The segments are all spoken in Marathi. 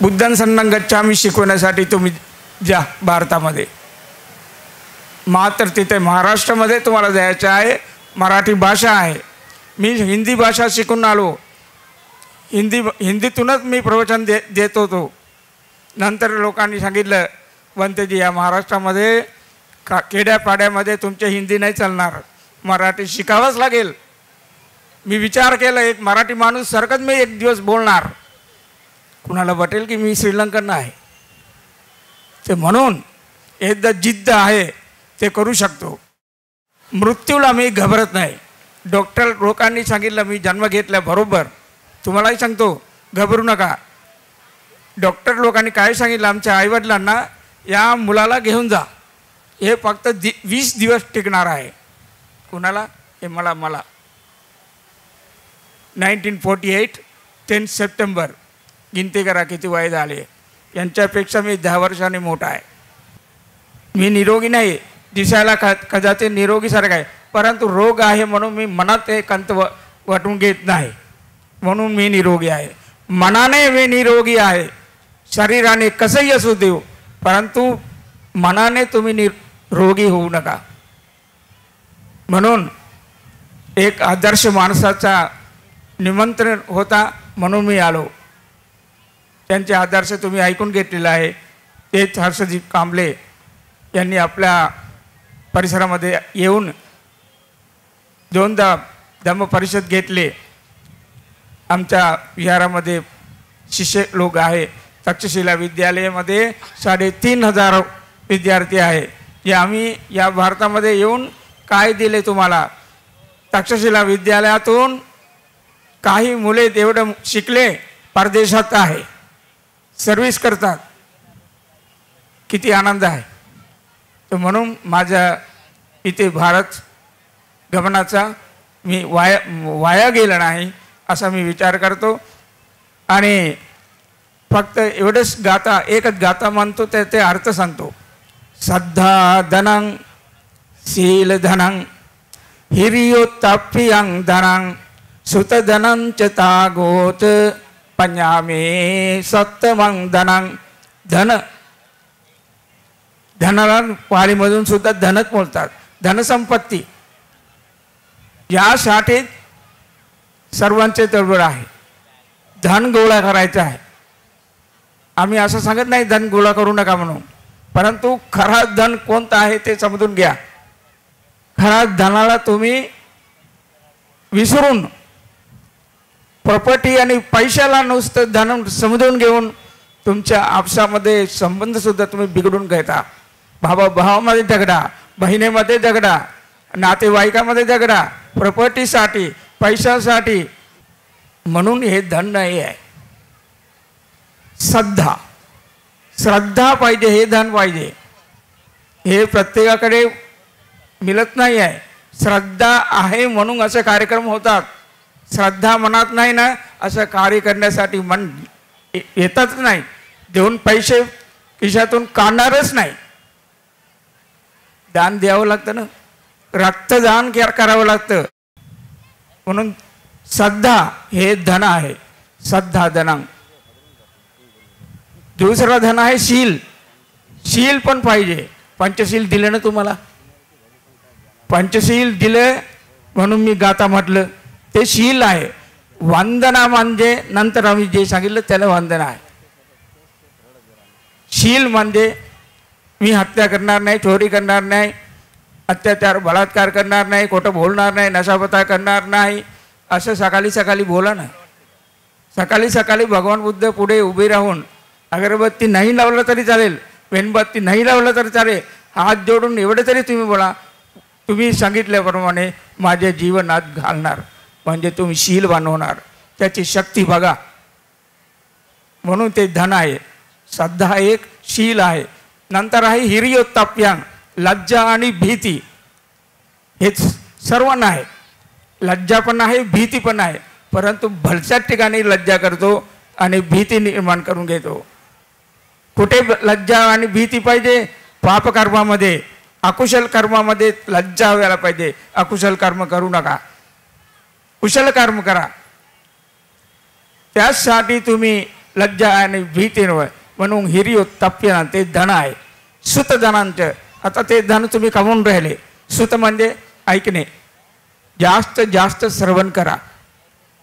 बुद्धं शरणं गच्छामि शिकवण्यासाठी तुम्ही जा भारतामध्ये, मात्र तिथे महाराष्ट्रामध्ये तुम्हाला जायचं आहे. मराठी भाषा आहे. मी हिंदी भाषा शिकून आलो. हिंदीतूनच मी प्रवचन देत होतो. नंतर लोकांनी सांगितलं, वंतेजी या महाराष्ट्रामध्ये खेड्यापाड्यामध्ये तुमचे हिंदी नाही चालणार, मराठी शिकावंच लागेल. मी विचार केला, एक मराठी माणूस सारखंच मी एक दिवस बोलणार. कुणाला वाटेल की मी श्रीलंकन आहे ते, म्हणून एकदा जिद्द आहे ते करू शकतो. मृत्यूला मी घाबरत नाही. डॉक्टर लोकांनी सांगितलं, मी जन्म घेतल्याबरोबर तुम्हालाही सांगतो घाबरू नका. डॉक्टर लोकांनी काय सांगितलं आमच्या आईवडिलांना, या मुलाला घेऊन जा, हे फक्त 20 दिवस टिकणार आहे. कुणाला? हे मला 1948 10 सप्टेंबर. गिनती करा किती वय झाले. यांच्यापेक्षा मी 10 वर्षांनी मोठा आहे. मी निरोगी नाही, दिसायला कदाचित निरोगीसारखा आहे, परंतु रोग आहे म्हणून मी मनात एक अंत वाटून घेत नाही, म्हणून मी निरोगी आहे. मनाने मी निरोगी आहे. शरीराने कसंही असू देऊ, परंतु मनाने तुम्ही निरोगी होऊ नका. म्हणून एक आदर्श माणसाचा निमंत्रण होता म्हणून मी आलो. त्यांचे आदर्श तुम्ही ऐकून घेतलेला आहे. तेच हर्षजी कांबळे यांनी आपल्या परिसरामध्ये येऊन 2दा धम्मपरिषद घेतले. आमच्या विहारामध्ये शिष्य लोक आहे. तक्षशिला विद्यालयामध्ये 3,500 विद्यार्थी आहे. जे आम्ही या भारतामध्ये येऊन काय दिले तुम्हाला. तक्षशिला विद्यालयातून काही मुले एवढं शिकले, परदेशात आहे, सर्व्हिस करतात. किती आनंद आहे. तर म्हणून माझ्या इथे भारत गमनाचा मी वाया गेला नाही असा मी विचार करतो. आणि फक्त एवढंच गाता, एकच गाता म्हणतो, ते अर्थ सांगतो. श्रद्धा धनं शील धनं हिरियोत्ताप्यं धनं सुतधनं च तागोत पंजामे सत्तमं धनं. धनाला पाळीमधून सुद्धा धनच बोलतात, धनसंपत्ती. यासाठी सर्वांचे तळमळ आहे. धन गोळा करायचं आहे. आम्ही असं सांगत नाही धन गोळा करू नका म्हणून, परंतु खरा धन कोणता आहे ते समजून घ्या. खरा धनाला तुम्ही विसरून प्रॉपर्टी आणि पैशाला नुसतं धन समजून घेऊन तुमच्या आपसामध्ये संबंध सुद्धा तुम्ही बिघडून घेता. भावामध्ये झगडा, बहिणीमध्ये झगडा, नातेवाईकामध्ये झगडा, प्रॉपर्टीसाठी, पैशासाठी. म्हणून हे धन नाही आहे. श्रद्धा पाहिजे, हे धन पाहिजे. हे प्रत्येकाकडे मिळत नाही आहे. श्रद्धा आहे म्हणून असे कार्यक्रम होतात. श्रद्धा मनात नाही ना, असं कार्य करण्यासाठी मन येतच नाही. देऊन पैसे खिशातून काढणारच नाही. दान द्यावं लागतं ना, रक्तदान करावं लागतं. म्हणून श्रद्धा हे धन आहे. श्रद्धा धनं. दुसरा धन आहे शील. शील पण पाहिजे. पंचशील दिले ना तुम्हाला, पंचशील दिले म्हणून मी गाता म्हटलं, ते शील आहे. वंदना म्हणजे नंतर आम्ही जे सांगितलं त्याला वंदना आहे. शील म्हणजे मी हत्या करणार नाही, चोरी करणार नाही, अत्याचार बलात्कार करणार नाही, खोटं बोलणार नाही, नशापता करणार नाही, असं सकाळी सकाळी बोला ना. सकाळी सकाळी भगवान बुद्ध पुढे उभे राहून अगरबत्ती नाही लावलं तरी चालेल, मेणबत्ती नाही लावलं तरी चालेल, हात जोडून एवढे तरी तुम्ही बोला, तुम्ही सांगितल्याप्रमाणे माझे जीवनात घालणार, म्हणजे तुम्ही शील बनवणार. त्याची शक्ती बघा. म्हणून ते धन आहे. श्रद्धा एक, शील आहे. नंतर आहे हिरियोत्ताप्यं, लज्जा आणि भीती. हेच सर्वांना आहे. लज्जा पण आहे, भीती पण आहे, परंतु भलत्याच ठिकाणी लज्जा करतो आणि भीती निर्माण करून घेतो. कुठे लज्जा आणि भीती पाहिजे? पापकर्मामध्ये, अकुशल कर्मामध्ये लज्जा व्हायला पाहिजे. अकुशल कर्म करू नका, कुशल कर्म करा. त्यासाठी तुम्ही लज्जा आणि भीती नव्हे म्हणून हिरियो तप्प्यानं ते धन आहे सुत धनांचं. आता ते धन तुम्ही कमवून राहिले. सुत म्हणजे ऐकणे. जास्त जास्त श्रवण करा,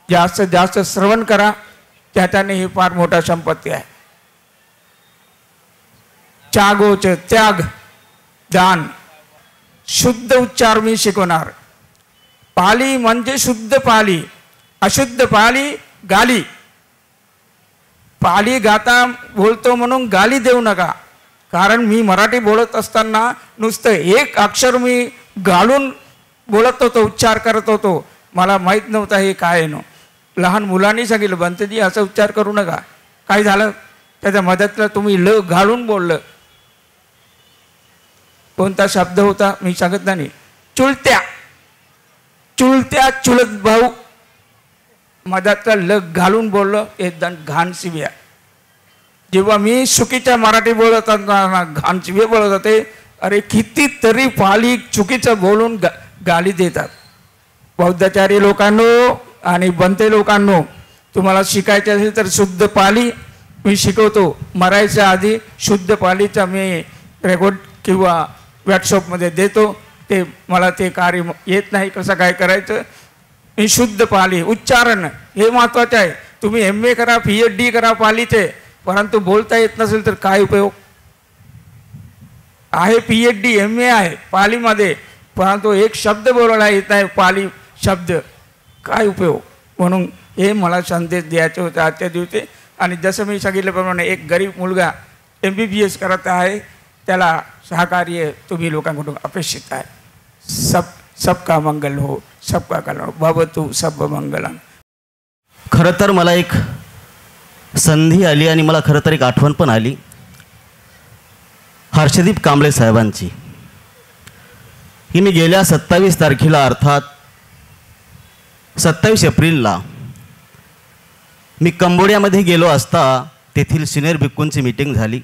जास्त जास्त श्रवण करा, त्याच्याने ही फार मोठा संपत्ती आहे. त्यागोच त्याग दान. शुद्ध उच्चार मी शिकवणार. पाली म्हणजे शुद्ध पाली, अशुद्ध पाली गाली. पाली गाता बोलतो म्हणून गाली देऊ नका. कारण मी मराठी बोलत असताना नुसतं एक अक्षर मी गाळून बोलत होतो, उच्चार करत होतो. मला माहीत नव्हता हे काय नो. लहान मुलांनी सांगितलं बंतजी असं उच्चार करू नका. काय झालं त्याच्या मदतला तुम्ही ल घालून बोललं. कोणता शब्द होता मी सांगत नाही. चुलत्या. चुलत्या चुलत भाऊ मदतला ल घालून बोललं. एकदम घाण शिव्या. जेव्हा मी चुकीच्या मराठी बोलत असताना घाण शिव्या बोलत होते. अरे कितीतरी पाली चुकीचं बोलून गाली देतात. बौद्धाचारी लोकांनो आणि बनते लोकांनो, तुम्हाला शिकायचे असेल तर शुद्ध पाली मी शिकवतो. मरायच्या आधी शुद्ध पालीचा मी रेकॉर्ड किंवा व्हॉट्सअपमध्ये देतो. ते मला ते कार्य येत नाही कसं काय करायचं. मी शुद्ध पाली उच्चारण हे महत्त्वाचं आहे. तुम्ही MA करा, PhD करा पालीचे, परंतु बोलता येत नसेल तर काय उपयोग आहे. PhD MA आहे पालीमध्ये, परंतु एक शब्द बोलायला येत नाही पाली शब्द, काय उपयोग. म्हणून हे मला संदेश द्यायचे होते आजच्या दिवशी. आणि जसं मी सांगितल्याप्रमाणे एक गरीब मुलगा MBBS करत आहे, त्याला सहकार्य तुम्ही लोकांकडून अपेक्षित आहे. सबका मंगल हो, सबका कल्याण भवतु सब मंगलम. खरं तर मला एक संधी आली आणि मला खरं तर एक आठवण पण आली हर्षदीप कांबळे साहेबांची. ही मी गेल्या 27 तारखेला अर्थात 27 एप्रिलला मी कंबोडियामध्ये गेलो असता तेथील सिनियर भिक्खूंची मीटिंग झाली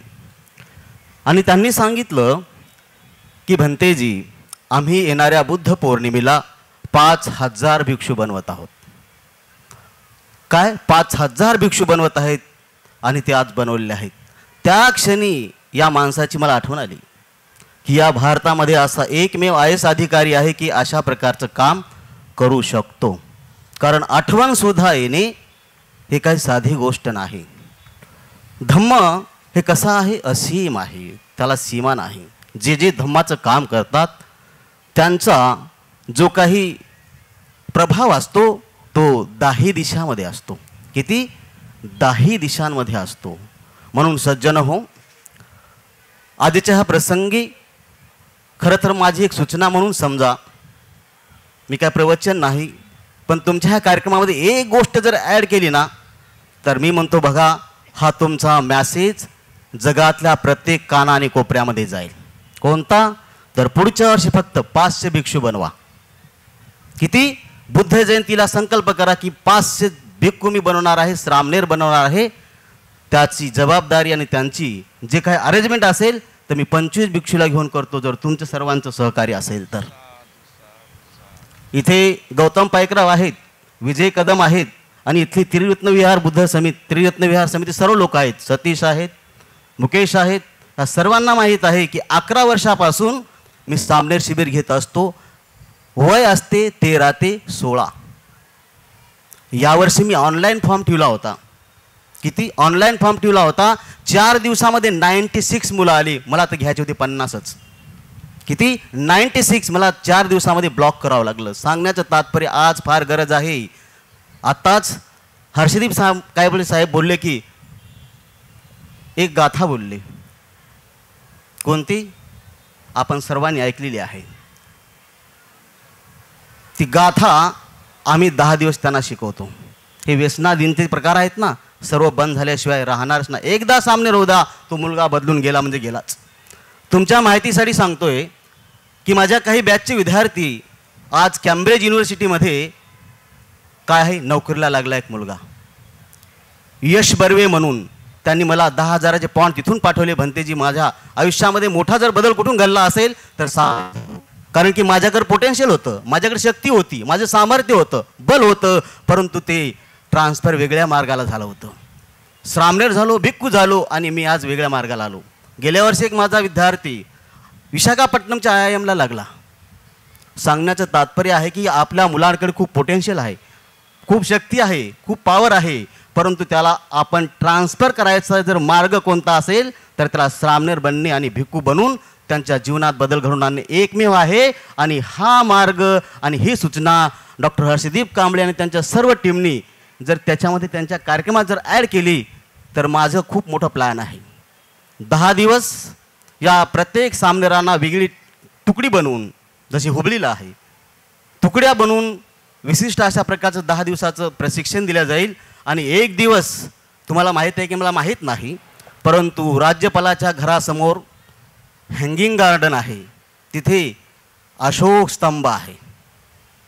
आणि त्यांनी सांगितलं की भंतेजी आम्ही येणाऱ्या बुद्ध पौर्णिमेला 5000 भिक्षू बनवत आहोत. काय 5000 भिक्षू बनवत आहेत आणि ते आज बनवलेले आहेत. त्या क्षणी या माणसाची मला आठवण आली की या भारतामध्ये असा एकमेव IAS अधिकारी आहे की अशा प्रकारचं काम करू शकतो. कारण आठवणसुद्धा येणे हे काही साधी गोष्ट नाही. धम्म हे कसं आहे, असीम आहे, त्याला सीमा नाही. जे जे धम्माचं काम करतात त्यांचा जो काही प्रभाव असतो तो 10 दिशांमध्ये असतो. किती? 10 दिशांमध्ये असतो. म्हणून सज्जन हो, आधीच्या ह्या प्रसंगी खरं तर माझी एक सूचना म्हणून समजा. मी काय प्रवचन नाही, पण तुमच्या ह्या कार्यक्रमामध्ये एक गोष्ट जर ॲड केली ना तर मी म्हणतो बघा हा तुमचा मॅसेज जगातल्या प्रत्येक काना आणि कोपऱ्यामध्ये जाईल. कोणता? तर पुढच्या वर्षी फक्त 500 भिक्षू बनवा. किती? बुद्ध जयंतीला संकल्प करा की 500 भिक्खू मी बनवणार आहे, श्रामणेर बनवणार आहे. त्याची जबाबदारी आणि त्यांची जे काही अरेंजमेंट असेल तर मी 25 भिक्षूला घेऊन करतो, जर तुमचं सर्वांचं सहकार्य असेल तर. इथे गौतम पायकराव आहेत, विजय कदम आहेत आणि इथली त्रिरत्न विहार बुद्ध समिती, त्रिरत्न विहार समिती सर्व लोक आहेत. सतीश आहेत, मुकेश आहेत. या सर्वांना माहीत आहे की 11 वर्षापासून मी श्रामणेर शिबिर घेत असतो. वय असते 13 ते 16. यावर्षी मी ऑनलाईन फॉर्म ठेवला होता. किती? ऑनलाईन फॉर्म ठेवला होता. 4 दिवसामध्ये 96 मुलं आली. मला तर घ्यायची होती 50च. किती? 96. मला 4 दिवसामध्ये ब्लॉक करावं लागलं. सांगण्याचं तात्पर्य आज फार गरज आहे. आताच हर्षदीप साहेब बोलले की एक गाथा बोलले. कोणती? आपण सर्वांनी ऐकलेली आहे. ती गाथा आम्ही 10 दिवस त्यांना शिकवतो. हे व्यसनाधीनते प्रकार आहेत ना, सर्व बंद झाल्याशिवाय राहणारच ना. एकदा सामने रोदा तो मुलगा बदलून गेला म्हणजे गेलाच. तुमच्या माहितीसाठी सांगतोय की माझ्या काही बॅचचे विद्यार्थी आज कॅम्ब्रिज युनिव्हर्सिटीमध्ये काय आहे, नोकरीला लागला एक मुलगा यश बर्वे म्हणून. त्यांनी मला 10,000चे पॉइंट तिथून पाठवले. भंतेजी माझ्या आयुष्यामध्ये मोठा जर बदल कुठून घडला असेल तर कारण की माझ्याकडे पोटेन्शियल होतं, माझ्याकडे शक्ती होती, माझं सामर्थ्य होतं, बल होतं, परंतु ते ट्रान्सफर वेगळ्या मार्गाला झालं होतं. श्रामणेर झालो, भिक्खू झालो आणि मी आज वेगळ्या मार्गाला आलो. गेल्या वर्षी एक माझा विद्यार्थी विशाखापट्टणमच्या IIMला लागला. सांगण्याचं तात्पर्य आहे की आपल्या मुलांकडे खूप पोटेन्शियल आहे, खूप शक्ती आहे, खूप पॉवर आहे, परंतु त्याला आपण ट्रान्सफर करायचा जर मार्ग कोणता असेल तर त्याला श्रामणेर बनणे आणि भिक्खू बनून त्यांच्या जीवनात बदल घडवून आणणे एकमेव आहे. आणि हा मार्ग आणि ही सूचना डॉक्टर हर्षदीप कांबळे आणि त्यांच्या सर्व टीमनी जर त्याच्यामध्ये त्यांच्या कार्यक्रमात जर ॲड केली तर माझं खूप मोठं प्लॅन आहे. 10 दिवस या प्रत्येक सामनेरांना वेगळी तुकडी बनवून, जशी हुबळीला आहे, तुकड्या बनवून विशिष्ट अशा प्रकारचं 10 दिवसाचं प्रशिक्षण दिलं जाईल. आणि एक दिवस तुम्हाला माहीत आहे की मला माहीत नाही, परंतु राज्यपालाच्या घरासमोर हँगिंग गार्डन आहे, तिथे अशोक स्तंभ आहे.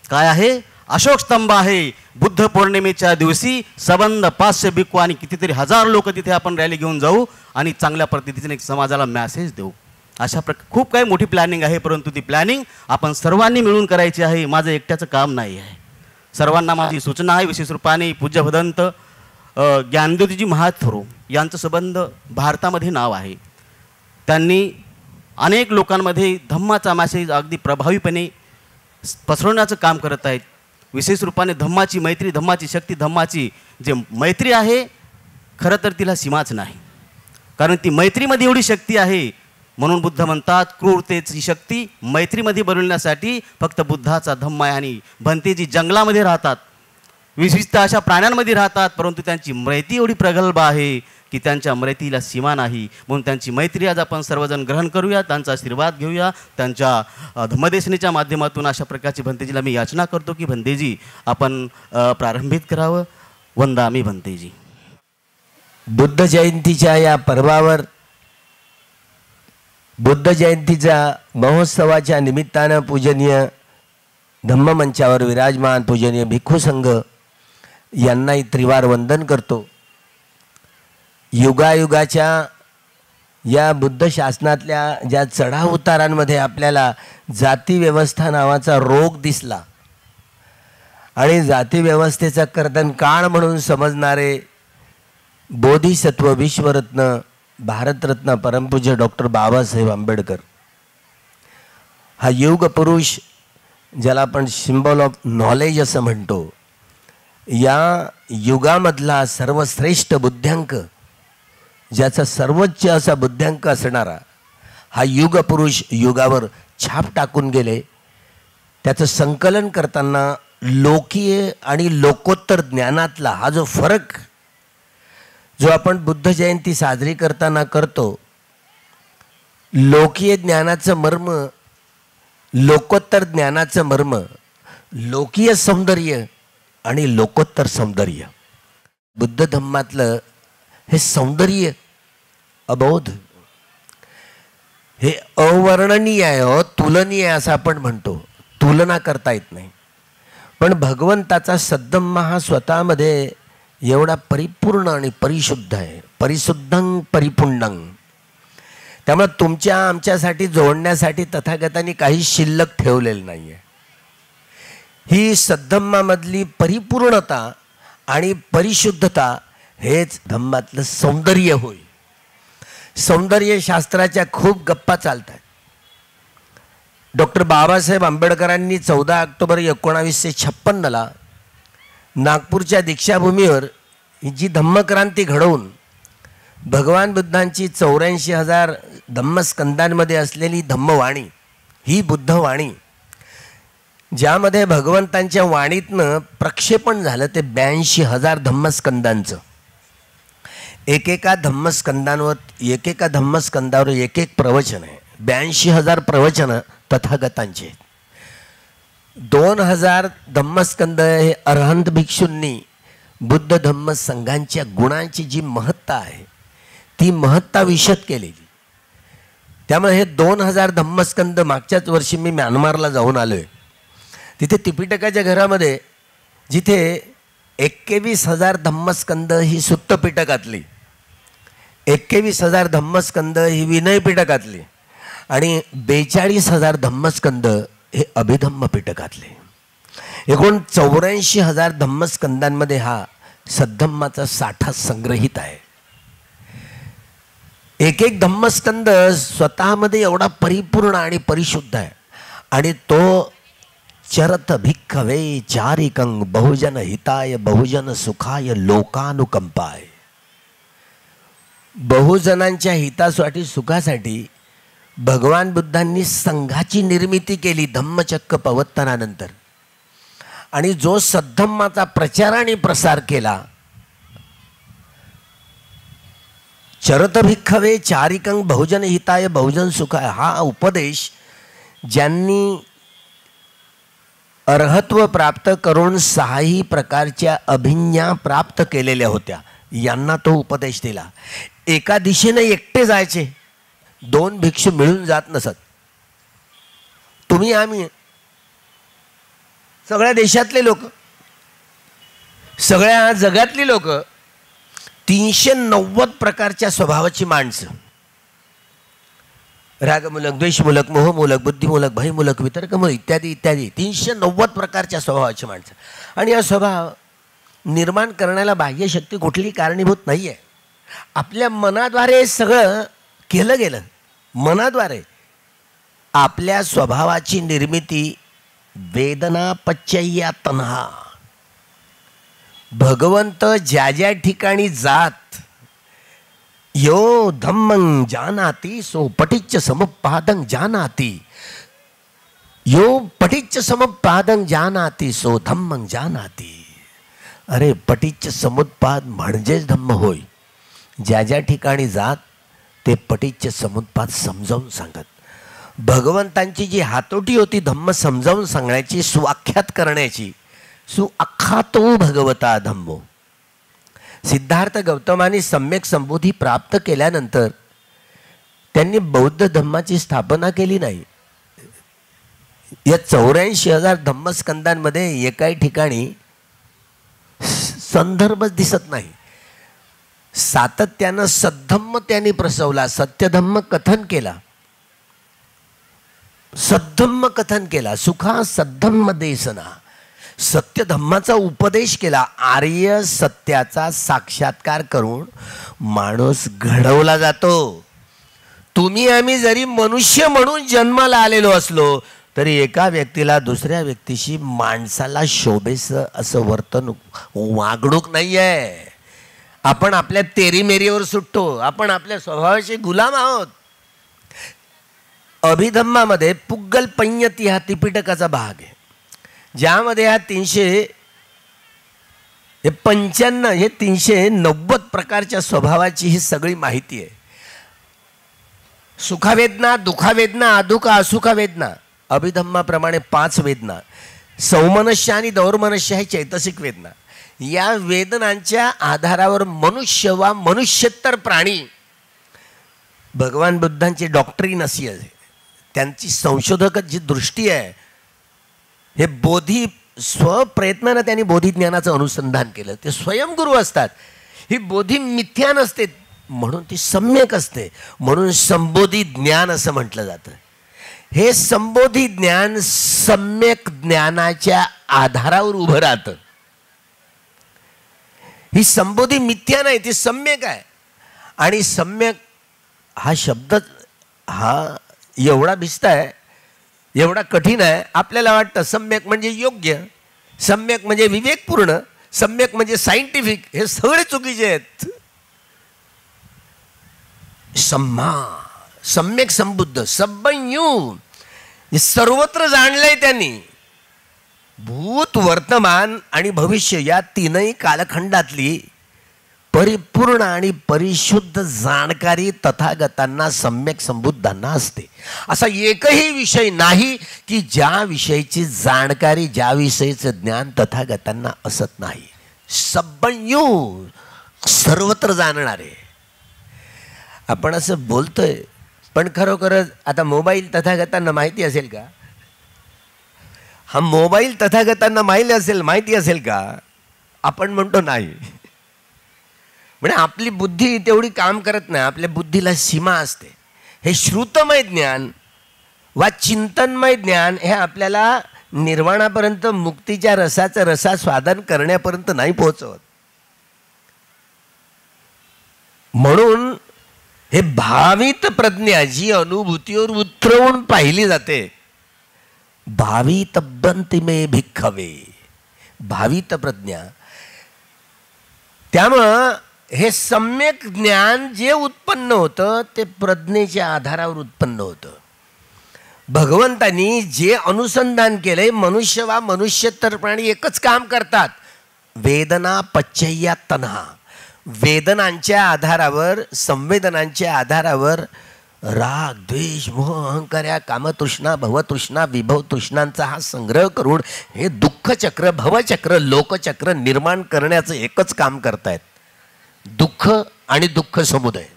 काय आहे? अशोक स्तंभ आहे. बुद्ध पौर्णिमेच्या दिवशी सबंध 500 भिक्खू आणि कितीतरी हजार लोक तिथे आपण रॅली घेऊन जाऊ आणि चांगल्या पद्धतीने एक समाजाला मॅसेज देऊ. अशा खूप काही मोठी प्लॅनिंग आहे, परंतु ती प्लॅनिंग आपण सर्वांनी मिळून करायची आहे. माझं एकट्याचं काम नाही आहे. सर्वांना माझी सूचना आहे. विशेष रूपाने पूज्य भदंत ज्ञानज्योतीजी महाथोरो यांचं संबंध भारतामध्ये नाव आहे. त्यांनी अनेक लोकांमध्ये धम्माचा मॅसेज अगदी प्रभावीपणे पसरवण्याचं काम करत आहेत. विशेष रूपाने धम्माची मैत्री, धम्माची शक्ती, धम्माची जे मैत्री आहे, खरं तर तिला सीमाच नाही, कारण ती मैत्रीमध्ये एवढी शक्ती आहे. म्हणून बुद्ध म्हणतात क्रूरतेची शक्ती मैत्रीमध्ये बनवण्यासाठी फक्त बुद्धाचा धम्म आहे. आणि भंतेजी जंगलामध्ये राहतात, विशिष्ट अशा प्राण्यांमध्ये राहतात, परंतु त्यांची मैत्री एवढी प्रगल्भ आहे की त्यांच्या मैत्रीला सीमा नाही. म्हणून त्यांची मैत्री आज आपण सर्वजण ग्रहण करूया, त्यांचा आशीर्वाद घेऊया. त्यांच्या धम्मदेशनेच्या माध्यमातून अशा प्रकारची भंतेजीला मी याचना करतो की भंतेजी आपण प्रारंभित करावं. वंदामी भंतेजी. बुद्ध जयंतीच्या या पर्वावर, बुद्ध जयंतीच्या महोत्सवाच्या निमित्तानं पूजनीय धम्ममंचावर विराजमान पूजनीय भिक्खू संघ यांनाही त्रिवार वंदन करतो. युगायुगाच्या या बुद्ध शासनातल्या ज्या चढाव उतारांमध्ये आपल्याला जातीव्यवस्था नावाचा रोग दिसला आणि जातीव्यवस्थेचा कर्दन काळ म्हणून समजणारे बोधिसत्व विश्वरत्न भारतरत्न परमपूज्य डॉक्टर बाबासाहेब आंबेडकर, हा युग पुरुष ज्याला आपण सिम्बॉल ऑफ नॉलेज असं म्हणतो, या युगामधला सर्वश्रेष्ठ बुद्ध्यांक, ज्याचा सर्वोच्च असा बुद्ध्यांक असणारा हा युग पुरुष युगावर छाप टाकून गेले. त्याचं संकलन करताना लोकीय आणि लोकोत्तर ज्ञानातला हा जो फरक जो आपण बुद्ध जयंती साजरी करताना करतो, लोकीय ज्ञानाचं मर्म, लोकोत्तर ज्ञानाचं मर्म, लोकीय सौंदर्य आणि लोकोत्तर सौंदर्य, बुद्ध धम्मातलं हे सौंदर्य अबोध, हे अवर्णनीय आहे, तुलनीय आहे असं आपण म्हणतो, तुलना करता येत नाही. पण भगवंताचा सद्धम्मा हा स्वतःमध्ये एवढा परिपूर्ण आणि परिशुद्ध आहे, परिशुद्धं परिपुंडं. त्यामुळे तुमच्या आमच्यासाठी जोडण्यासाठी तथागतांनी काही शिल्लक ठेवलेलं नाही आहे. ही सद्धम्मामधली परिपूर्णता आणि परिशुद्धता हेच धम्मातलं सौंदर्य होय. सौंदर्य शास्त्राच्या खूप गप्पा चालतात. डॉक्टर बाबासाहेब आंबेडकरांनी 14 ऑक्टोबर 1956 नागपूरच्या दीक्षाभूमीवर जी धम्मक्रांती घडवून भगवान बुद्धांची 84,000 धम्मस्कंदांमध्ये असलेली धम्मवाणी, ही बुद्धवाणी, ज्यामध्ये भगवंतांच्या वाणीतनं प्रक्षेपण झालं ते 82,000 धम्मस्कंदांचं. एकेका धम्मस्कंदावर एक एक प्रवचन आहे. 82,000 प्रवचनं तथागतांचे. 2,000 धम्मस्कंद हे अरहंत भिक्षूंनी बुद्ध धम्म संघांच्या गुणांची जी महत्ता आहे ती महत्ता विशद केलेली. त्यामुळे हे 2,000 धम्मस्कंद, मागच्याच वर्षी मी म्यानमारला जाऊन आलो आहे, तिथे त्रिपिटकाच्या घरामध्ये जिथे 21,000 धम्मस्कंद ही सुत्त पिटकातली, 21,000 धम्मस्कंद ही विनय पिटकातली आणि 42,000 धम्मस्कंद हे अभिधम्म पिटकातले, एकूण 84,000 धम्मस्कंदांमध्ये हा सद्धम्माचा साठा संग्रहित आहे. एक एक धम्मस्कंद स्वतःमध्ये एवढा परिपूर्ण आणि परिशुद्ध आहे. आणि तो चरत भिक्खवे चारिकं बहुजन हिताय बहुजन सुखाय लोकानुकंपाय. बहुजनांच्या हितासाठी सुखासाठी भगवान बुद्धांनी संघाची निर्मिती केली धम्मचक्क पवत्तनानंतर. आणि जो सद्धम्माचा प्रचार आणि प्रसार केला, चरत भिक्खवे चारिकं बहुजन हिताय बहुजन सुखाय, हा उपदेश ज्यांनी अर्हत्व प्राप्त करून 6ही प्रकारच्या अभिज्ञा प्राप्त केलेल्या होत्या यांना तो उपदेश दिला. एका दिशेने एकटे जायचे, 2 भिक्षू मिळून जात नसत. तुम्ही आम्ही सगळ्या देशातले लोक, सगळ्या जगातली लोक, 390 प्रकारच्या स्वभावाची माणसं, रागमूलक, द्वेषमूलक, मोहमूलक, बुद्धिमूलक, भयमूलक, वितर्कमूलक इत्यादी इत्यादी 390 प्रकारच्या स्वभावाची माणसं. आणि हा स्वभाव निर्माण करण्याला बाह्यशक्ती कुठली कारणीभूत नाही आहे. आपल्या मनाद्वारे सगळं केलं गेलं. मनाद्वारे आपल्या स्वभावाची निर्मिती वेदना पच्चय्या तन्हा. भगवंत ज्या ज्या ठिकाणी जात, यो धम्मं जानाति सो पटिच्च समुत्पादं जानाति, यो पटिच्च समुत्पादं जानाति सो धम्मं जानाति. अरे पटिच्च समुत्पाद म्हणजेच धम्म होय. ज्या ज्या ठिकाणी जात ते पटिच्च समुत्पाद समजावून सांगत. भगवंतांची जी हातोटी होती धम्म समजावून सांगण्याची, सुआख्यात करण्याची, सुआख्यातो भगवता धम्मो. सिद्धार्थ गौतमांनी सम्यक संबोधी प्राप्त केल्यानंतर त्यांनी बौद्ध धम्माची स्थापना केली नाही. या 84,000 धम्मस्कंदांमध्ये एकाही ठिकाणी संदर्भच दिसत नाही. सातत्यानं सद्धम्म त्यांनी प्रसवला, सत्यधम्म कथन केला, सद्धम्म कथन केला, सुखा सद्धम्म देसना, सत्यधम्माचा उपदेश केला. आर्य सत्याचा साक्षात्कार करून माणूस घडवला जातो. तुम्ही आम्ही जरी मनुष्य म्हणून जन्माला आलेलो असलो तरी एका व्यक्तीला दुसऱ्या व्यक्तीशी माणसाला शोभेस असं वर्तणूक, वागणूक नाही आहे. आपण आपल्या तेरीमेरीवर सुटतो, आपण आपल्या स्वभावाचे गुलाम आहोत. अभिधम्मामध्ये पुग्गल पंयती हा त्रिपिटकाचा भाग आहे, ज्यामध्ये हा 390 प्रकारच्या स्वभावाची ही सगळी माहिती आहे. सुखावेदना, दुःखावेदना, अदुःख, असुखावेदना, अभिधम्माप्रमाणे 5 वेदना, सौमनस्य आणि दौर्मनस्य हे चैतसिक वेदना. या वेदनांच्या आधारावर मनुष्य वा मनुष्यत्तर प्राणी, भगवान बुद्धांची डॉक्ट्रीन अशी आहे, त्यांची संशोधक जी दृष्टी आहे, हे बोधी स्वप्रयत्नानं त्यांनी बोधिज्ञानाचं अनुसंधान केलं. ते स्वयंगुरू असतात. ही बोधी मिथ्या नसते म्हणून ती सम्यक असते, म्हणून संबोधी ज्ञान असं म्हटलं जातं. हे संबोधी ज्ञान सम्यक ज्ञानाच्या आधारावर उभं राहतं. ही संबोधी मिथ्या नाही, ती सम्यक आहे. आणि सम्यक हा शब्द हा एवढा भिस्त आहे, एवढा कठीण आहे. आपल्याला वाटतं सम्यक म्हणजे योग्य, सम्यक म्हणजे विवेकपूर्ण, सम्यक म्हणजे सायंटिफिक. हे सगळे चुकीचे आहेत. सम्यक संबुद्ध, सब्बयू, सर्वत्र जाणलंय त्यांनी. भूत, वर्तमान आणि भविष्य या 3ही कालखंडातली परिपूर्ण आणि परिशुद्ध जाणकारी तथागतांना, सम्यक संबुद्धांना असते. असा एकही विषय नाही की ज्या विषयीची जाणकारी, ज्या विषयीचं ज्ञान तथागतांना असत नाही. सब्बयू, सर्वत्र जाणणारे. आपण असं बोलतोय पण खरोखरच आता मोबाईल तथागतांना माहिती असेल का? हा मोबाईल तथागतांना माहिती असेल का? आपण म्हणतो नाही. म्हणजे आपली बुद्धी तेवढी काम करत नाही, आपल्या बुद्धीला सीमा असते. हे श्रुतमय ज्ञान वा चिंतनमय ज्ञान हे आपल्याला निर्वाणापर्यंत, मुक्तीच्या रसाचं रसास्वादन करण्यापर्यंत नाही पोहोचवत. म्हणून हे भावित प्रज्ञा जी अनुभूतीवर उतरवून पाहिली जाते. भावित बंती मे भिक्खवे, भावित प्रज्ञा. त्यामुळं हे सम्यक ज्ञान जे उत्पन्न होतं ते प्रज्ञेच्या आधारावर उत्पन्न होतं. भगवंतांनी जे अनुसंधान केलंय, मनुष्य वा मनुष्यतर प्राणी एकच काम करतात, वेदना पच्चय्या तन्हा. वेदनांच्या आधारावर, संवेदनांच्या आधारावर राग, द्वेष, मोह, अहंकार या कामतृष्णा, भवतृष्णा, विभव तृष्णांचा हा संग्रह करून हे दुःखचक्र, भवचक्र, लोकचक्र निर्माण करण्याचं एकच काम करतायत. दुःख आणि दुःख समुदय.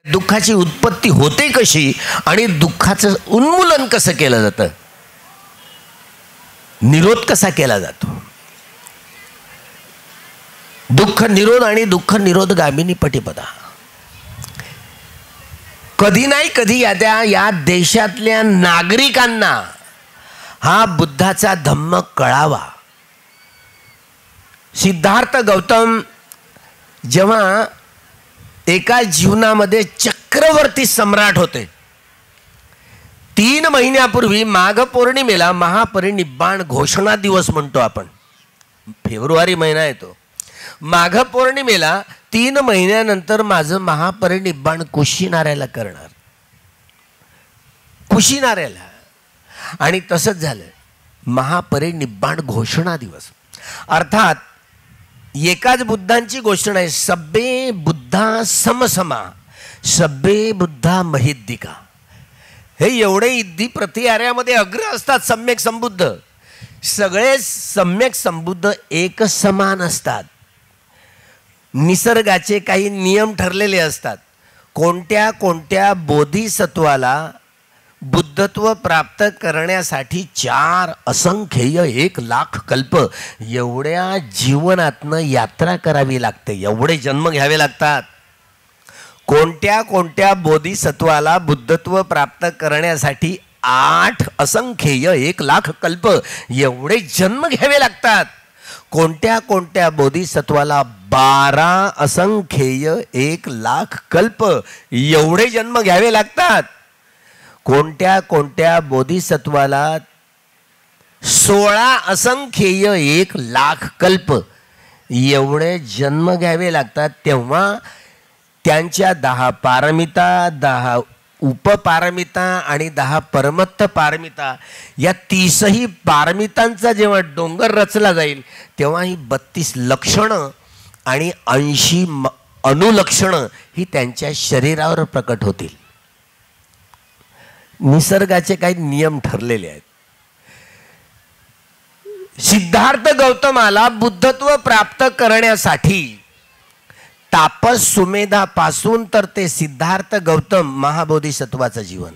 दुःखाची उत्पत्ती होते कशी आणि दुःखाचं उन्मूलन कसं केलं जातं, निरोध कसा केला जातो. दुःख निरोध आणि दुःख निरोध गामिनी पटिपदा. कधी नाही कधी या देशातल्या नागरिकांना हा बुद्धाचा धम्म कळावा. सिद्धार्थ गौतम जेव्हा एका जीवनामध्ये चक्रवर्ती सम्राट होते, 3 महिन्यापूर्वी माघ पौर्णिमेला महापरिनिब्बाण घोषणा दिवस म्हणतो आपण. फेब्रुवारी महिना येतो. माघ पौर्णिमेला 3 महिन्यानंतर माझं महापरिनिब्बाण कुशीनाऱ्याला करणार, कुशीनाऱ्याला. आणि तसंच झालं. महापरिनिब्बाण घोषणा दिवस अर्थात एकाच बुद्धांची घोषणा आहे. सब्बे बुद्धा समसमा, सब्बे बुद्धा महिद्दिका. हे एवढे इद्दी प्रति आर्यामध्ये अग्र असतात सम्यक संबुद्ध. सगळे सम्यक संबुद्ध एक समान असतात. निसर्गाचे काही नियम ठरलेले असतात. कोणत्या कोणत्या बोधिसत्वाला बुद्धत्व प्राप्त करण्यासाठी 4 असंख्येय 1,00,000 कल्प एवढ्या जीवनातनं यात्रा करावी लागते, एवढे जन्म घ्यावे लागतात. कोणत्या कोणत्या बोधिसत्वाला बुद्धत्व प्राप्त करण्यासाठी 8 असंख्येय 1,00,000 कल्प एवढे जन्म घ्यावे लागतात. कोणत्या कोणत्या बोधिसत्वाला 12 असंख्येय 1,00,000 कल्प एवढे जन्म घ्यावे लागतात. कोणत्या कोणत्या बोधिसत्वाला 16 असंख्येय 1,00,000 कल्प एवढे जन्म घ्यावे लागतात. तेव्हा त्यांच्या 10 पारमिता, 10 उपपारमिता आणि 10 परमत्थ पारमिता या 30ही पारमितांचा जेव्हा डोंगर रचला जाईल तेव्हा ही 32 लक्षणं आणि 80 अनुलक्षणं ही त्यांच्या शरीरावर प्रकट होतील. निसर्गाचे काही नियम ठरलेले आहेत. सिद्धार्थ गौतमाला बुद्धत्व प्राप्त करण्यासाठी तापस सुमेधापासून तर ते सिद्धार्थ गौतम महाबोधिसत्वाचं जीवन,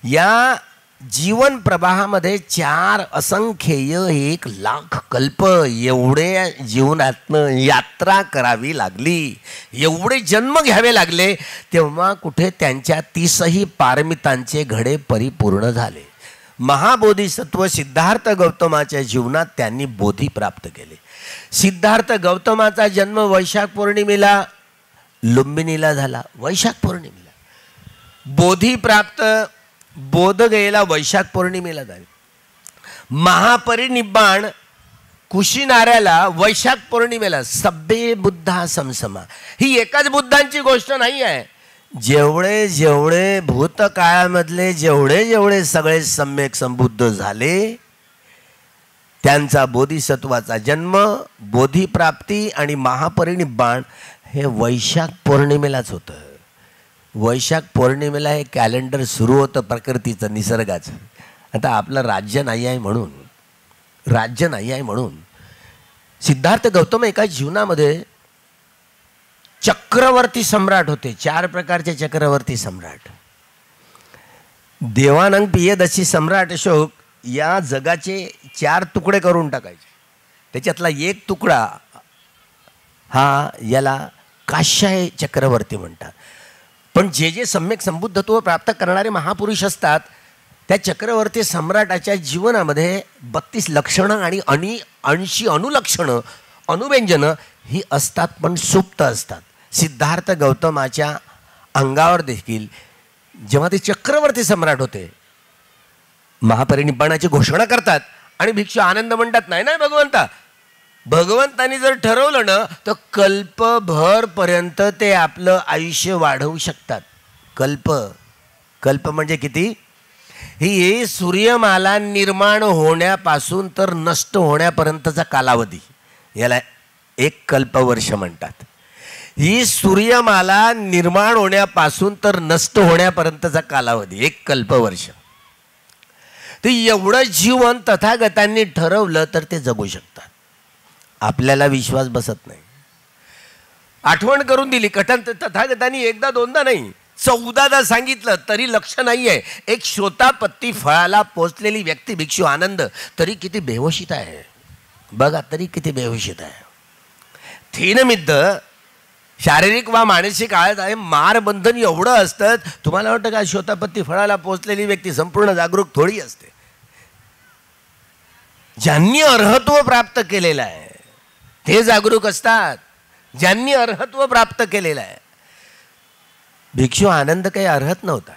या जीवन प्रवाहामध्ये 4 असंख्येय 1,00,000 कल्प एवढे जीवनातनं यात्रा करावी लागली, एवढे जन्म घ्यावे लागले. तेव्हा कुठे त्यांच्या 30ही पारमितांचे घडे परिपूर्ण झाले. महाबोधिसत्व सिद्धार्थ गौतमाच्या जीवनात त्यांनी बोधी प्राप्त केले. सिद्धार्थ गौतमाचा जन्म वैशाख पौर्णिमेला लुंबिनीला झाला. वैशाख पौर्णिमेला बोधी प्राप्त बोधगयेला वैशाख पौर्णिमेला झाले. महापरिनिब्बाण कुशीनाऱ्याला वैशाख पौर्णिमेला. सब्बे बुद्धा समसमा. ही एकाच बुद्धांची गोष्ट नाही आहे. जेवढे जेवढे भूतकाळामधले जेवढे जेवढे सगळे सम्यक संबुद्ध झाले त्यांचा बोधिसत्वाचा जन्म, बोधिप्राप्ती आणि महापरिनिब्बाण हे वैशाख पौर्णिमेलाच होतं. वैशाख पौर्णिमेला हे कॅलेंडर सुरू होतं प्रकृतीचं, निसर्गाचं. आता आपलं राज्य नाही आहे म्हणून सिद्धार्थ गौतम एका जीवनामध्ये चक्रवर्ती सम्राट होते. 4 प्रकारचे चक्रवर्ती सम्राट. देवानंद पियदशी सम्राट अशोक या जगाचे 4 तुकडे करून टाकायचे. त्याच्यातला एक तुकडा हा याला काश्याय चक्रवर्ती म्हणतात. पण जे जे सम्यक संबुद्धत्व प्राप्त करणारे महापुरुष असतात त्या चक्रवर्ती सम्राटाच्या जीवनामध्ये 32 लक्षणं आणि 80 अनुलक्षणं, अनुव्यंजनं ही असतात, पण सुप्त असतात. सिद्धार्थ गौतमाच्या अंगावर देखील जेव्हा ते चक्रवर्ती सम्राट होते, महापरिनिब्बाणाची घोषणा करतात आणि भिक्षू आनंद म्हणतात, नाही नाही भगवंता, भगवंतानी जर ठरवलं ना तर कल्पभर पर्यंत ते आपलं आयुष्य वाढवू शकतात. कल्प म्हणजे किती? ही सूर्यमाला निर्माण होण्यापासून तर नष्ट होण्यापर्यंतचा कालावधी, याला 1 कल्पवर्ष म्हणतात. ही सूर्यमाला निर्माण होण्यापासून तर नष्ट होण्यापर्यंतचा कालावधी 1 कल्पवर्ष. ते एवढं जीवन तथागतांनी ठरवलं तर ते जगू शकतात. आपल्याला विश्वास बसत नाही. आठवण करून दिली तथागतांनी, एकदा दोनदा नाही, 14दा सांगितलं तरी लक्ष नाहीये. एक शोतापत्ती फळाला पोचलेली व्यक्ती भिक्षू आनंद तरी किती बेहोशीत आहे बघा, तरी किती बेहोशीत आहे. थीनमिद्ध शारीरिक वा मानसिक आळस आहे, मारबंधन एवढं असतं. तुम्हाला वाटतं का शोतापत्ती फळाला पोचलेली व्यक्ती संपूर्ण जागरूक थोडी असते? ज्यांनी अर्हत्व प्राप्त केलेलं आहे ते जागरूक असतात, ज्यांनी अर्हत्व प्राप्त केलेलं आहे. भिक्षू आनंद काही अर्हत नव्हता.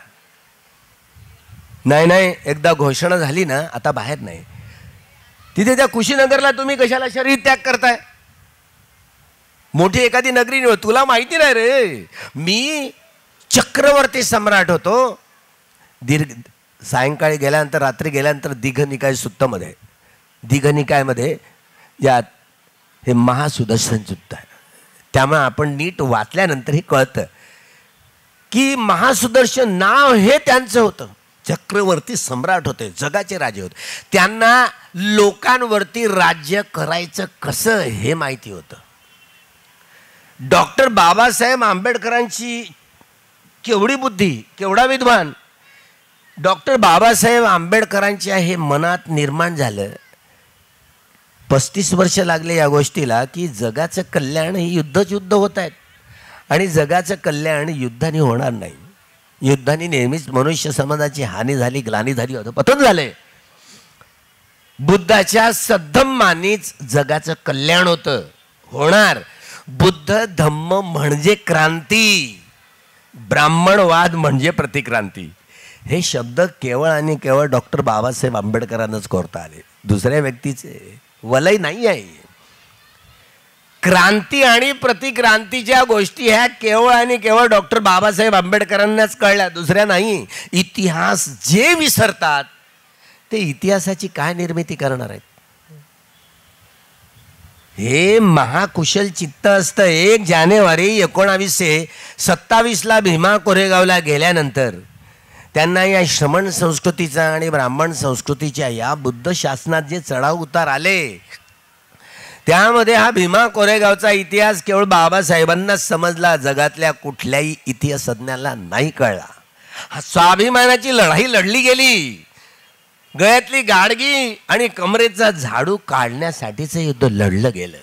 नाही, एकदा घोषणा झाली ना आता बाहेर नाही. तिथे त्या कुशीनगरला तुम्ही कशाला शरीर त्याग करताय? मोठी एखादी नगरी निवड. तुला माहिती नाही रे, मी चक्रवर्ती सम्राट होतो. सायंकाळी गेल्यानंतर, रात्री गेल्यानंतर दीघनिकाय सुत्तमध्ये, दीघनिकायमध्ये यात हे महासुदर्शन सुत्त आहे. त्यामुळे आपण नीट वाचल्यानंतर हे कळतं की महासुदर्शन नाव हे त्यांचं होतं. चक्रवर्ती सम्राट होते, जगाचे राजे होते. त्यांना लोकांवरती राज्य करायचं कसं हे माहिती होतं. डॉक्टर बाबासाहेब आंबेडकरांची केवढी बुद्धी, केवढा विद्वान. डॉक्टर बाबासाहेब आंबेडकरांच्या हे मनात निर्माण झालं. 35 वर्ष लागले या गोष्टीला की जगाचं कल्याण हे युद्ध होत आहेत आणि जगाचं कल्याण युद्धाने होणार नाही. युद्धाने नेहमीच मनुष्य समाजाची हानी झाली, ग्लानी झाली, पतन झाले. बुद्धाच्या सद्धम्मानीच जगाचं कल्याण होतं, होणार. बुद्ध धम्म म्हणजे क्रांती, ब्राह्मणवाद म्हणजे प्रतिक्रांती. हे शब्द केवळ आणि केवळ डॉक्टर बाबासाहेब आंबेडकरांनाच कोरता आले. दुसऱ्या व्यक्तीचे वलय नाही आहे. क्रांती आणि प्रतिक्रांतीच्या गोष्टी ह्या केवळ आणि केवळ डॉक्टर बाबासाहेब आंबेडकरांनाच कळल्या, दुसऱ्या नाही. इतिहास जे विसरतात ते इतिहासाची काय निर्मिती करणार आहेत? हे महाकुशल चित्त असतं. 1 जानेवारी 1927ला भीमा कोरेगावला गेल्यानंतर त्यांना या श्रमण संस्कृतीचा आणि ब्राह्मण संस्कृतीच्या या बुद्ध शासनात जे चढाव उतार आले त्यामध्ये हा भीमा कोरेगावचा इतिहास केवळ बाबासाहेबांना समजला, जगातल्या कुठल्याही इतिहासज्ञाला नाही कळला. हा स्वाभिमानाची लढाई लढली गेली. गळ्यातली गाडगी आणि कमरेचा झाडू काढण्यासाठीचं युद्ध लढलं गेलं.